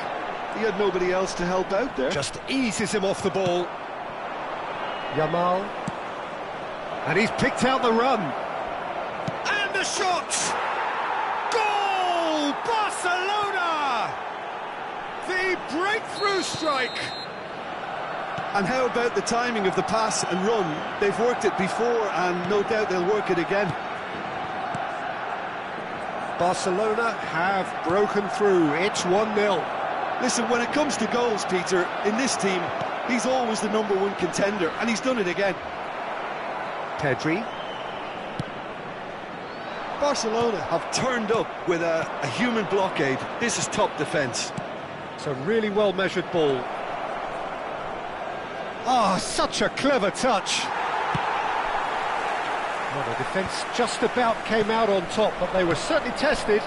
He had nobody else to help out there. Just eases him off the ball. Yamal. And he's picked out the run. And the shot! Goal! Barcelona! The breakthrough strike! And how about the timing of the pass and run? They've worked it before, and no doubt they'll work it again. Barcelona have broken through. It's 1-0. Listen, when it comes to goals, Peter, in this team, he's always the #1 contender, and he's done it again. Pedri. Barcelona have turned up with a human blockade. This is top defence. It's a really well-measured ball. Oh, such a clever touch. Well, the defence just about came out on top, but they were certainly tested.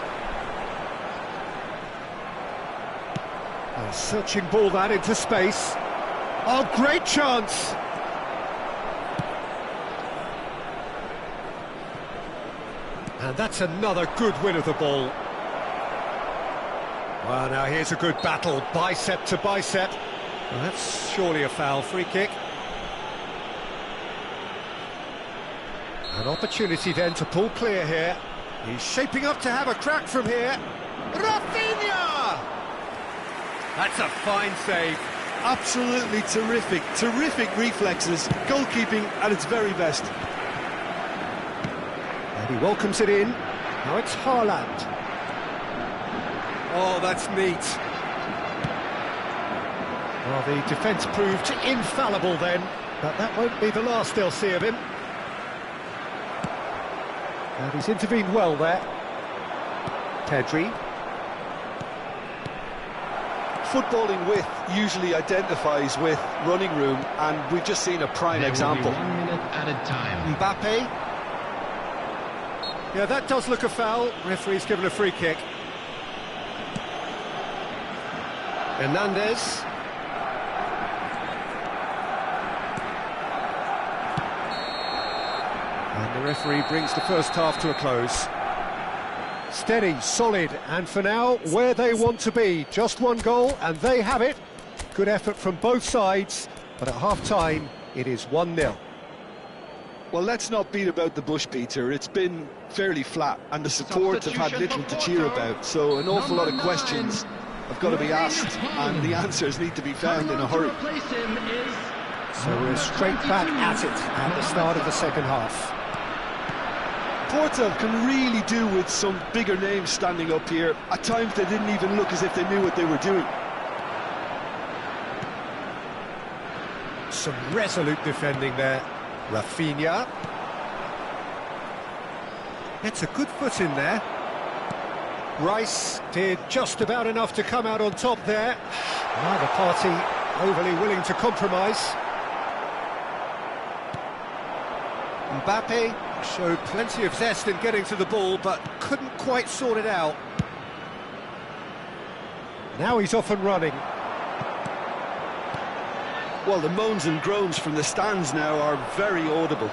A searching ball that into space. Oh, great chance! And that's another good win of the ball. Well, now here's a good battle, bicep to bicep. Well, that's surely a foul. Free kick. An opportunity then to pull clear here. He's shaping up to have a crack from here. Rafinha! That's a fine save. Absolutely terrific, terrific reflexes, goalkeeping at its very best. And he welcomes it in. Now it's Haaland. Oh, that's neat. Well, the defence proved infallible then, but that won't be the last they'll see of him. And he's intervened well there. Pedri. Footballing width usually identifies with running room, and we've just seen a prime example. 1 minute added time. Mbappe. Yeah, that does look a foul. Referee's given a free kick. Hernandez. And the referee brings the first half to a close. Steady, solid, and for now, where they want to be. Just one goal, and they have it. Good effort from both sides, but at half-time, it is 1-0. Well, let's not beat about the bush, Peter. It's been fairly flat, and the support have had little to cheer about, so an awful lot of questions have got to be asked, and the answers need to be found in a hurry. So we're straight back at it at the start of the second half. Porto can really do with some bigger names standing up here. At times they didn't even look as if they knew what they were doing. Some resolute defending there. Rafinha. It's a good foot in there. Rice did just about enough to come out on top there. Neither party overly willing to compromise. Mbappe showed plenty of zest in getting to the ball, but couldn't quite sort it out. Now he's off and running. Well, the moans and groans from the stands now are very audible.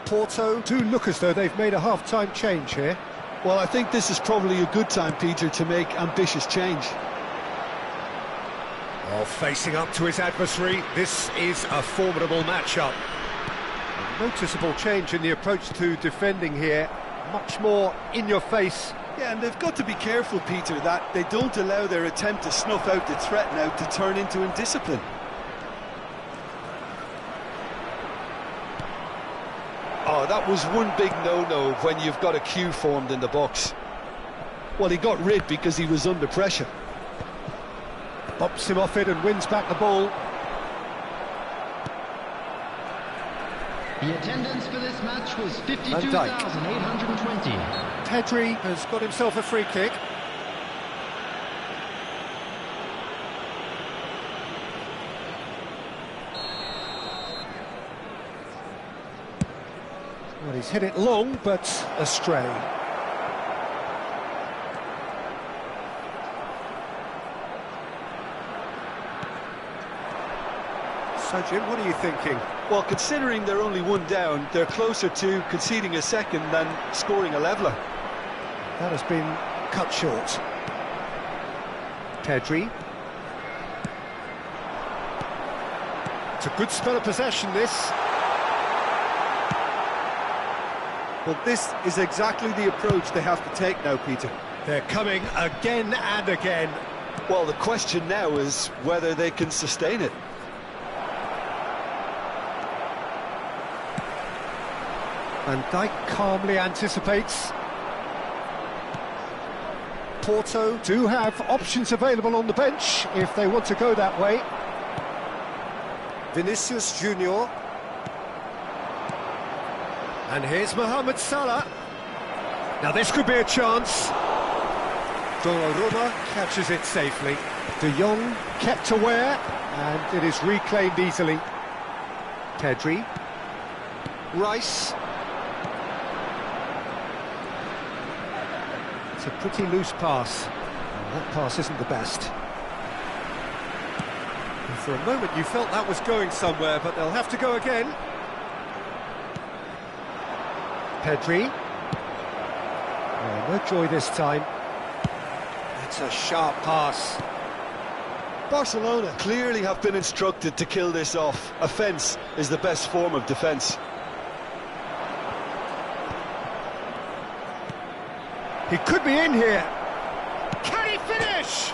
Porto do look as though they've made a half-time change here. Well, I think this is probably a good time, Peter, to make ambitious change. Oh, facing up to his adversary, this is a formidable matchup. A noticeable change in the approach to defending here, much more in your face. Yeah, and they've got to be careful, Peter, that they don't allow their attempt to snuff out the threat now to turn into indiscipline. Oh, that was one big no-no when you've got a queue formed in the box. Well, he got rid because he was under pressure. Bops him off it and wins back the ball. The attendance for this match was 52,820. Pedri has got himself a free kick. Well, he's hit it long, but astray. So, Jim, what are you thinking? Well, considering they're only one down, they're closer to conceding a second than scoring a leveller. That has been cut short. Pedri. It's a good spell of possession, this. Well, this is exactly the approach they have to take now, Peter. They're coming again and again. Well, the question now is whether they can sustain it. Van Dijk calmly anticipates. Porto do have options available on the bench if they want to go that way. Vinicius Junior. And here's Mohamed Salah. Now this could be a chance. Donnarumma catches it safely. De Jong kept aware, and it is reclaimed easily. Pedri. Rice. It's a pretty loose pass. And that pass isn't the best. And for a moment you felt that was going somewhere, but they'll have to go again. Pedri. Oh, no joy this time. That's a sharp pass. Barcelona clearly have been instructed to kill this off. Offence is the best form of defence. He could be in here. Can he finish?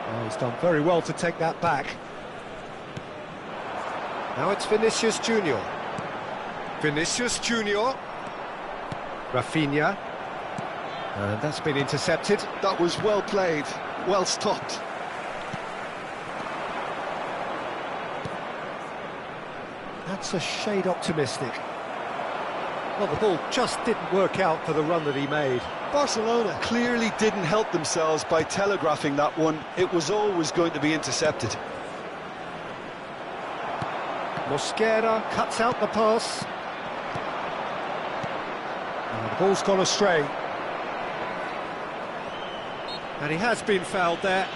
Oh, he's done very well to take that back. Now it's Vinicius Junior. Vinicius Junior. Rafinha. And that's been intercepted. That was well played, well stopped. That's a shade optimistic. Well, the ball just didn't work out for the run that he made. Barcelona clearly didn't help themselves by telegraphing that one. It was always going to be intercepted. Mosquera cuts out the pass. And the ball's gone astray. And he has been fouled there.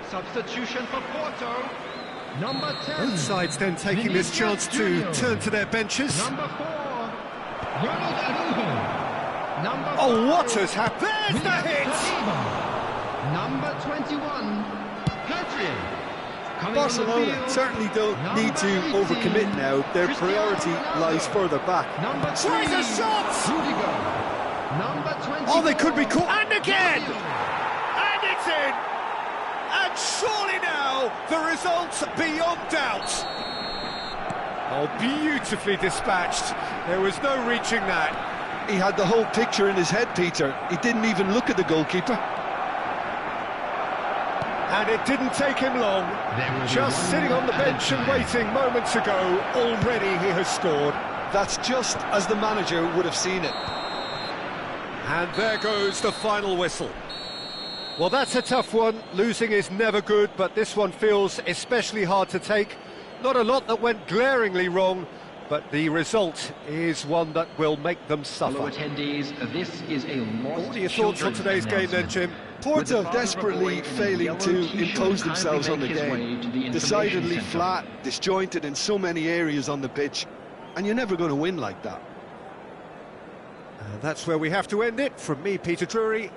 Substitution for Porto. Number 10. Both sides then taking this chance to turn to their benches. Number 4. Ronald Araujo. Number 5. Oh, what has happened? There's the hit! Number 21. Pedri. Barcelona certainly don't need to overcommit now. Their priority lies further back. Number 3. Tries a shot! Rudiger. Number 20. Oh, they could be caught. And again! And it's in! And surely now, the result's beyond doubt. Oh, beautifully dispatched. There was no reaching that. He had the whole picture in his head, Peter. He didn't even look at the goalkeeper. And it didn't take him long. Just sitting on the bench and waiting moments ago, already he has scored. That's just as the manager would have seen it. And there goes the final whistle. Well, that's a tough one. Losing is never good, but this one feels especially hard to take. Not a lot that went glaringly wrong, but the result is one that will make them suffer. Fellow attendees, this is a lost. What are your thoughts on today's game then, Jim? Porto desperately failing to impose themselves on the game. Decidedly flat, disjointed in so many areas on the pitch, and you're never going to win like that. And that's where we have to end it. From me, Peter Drury.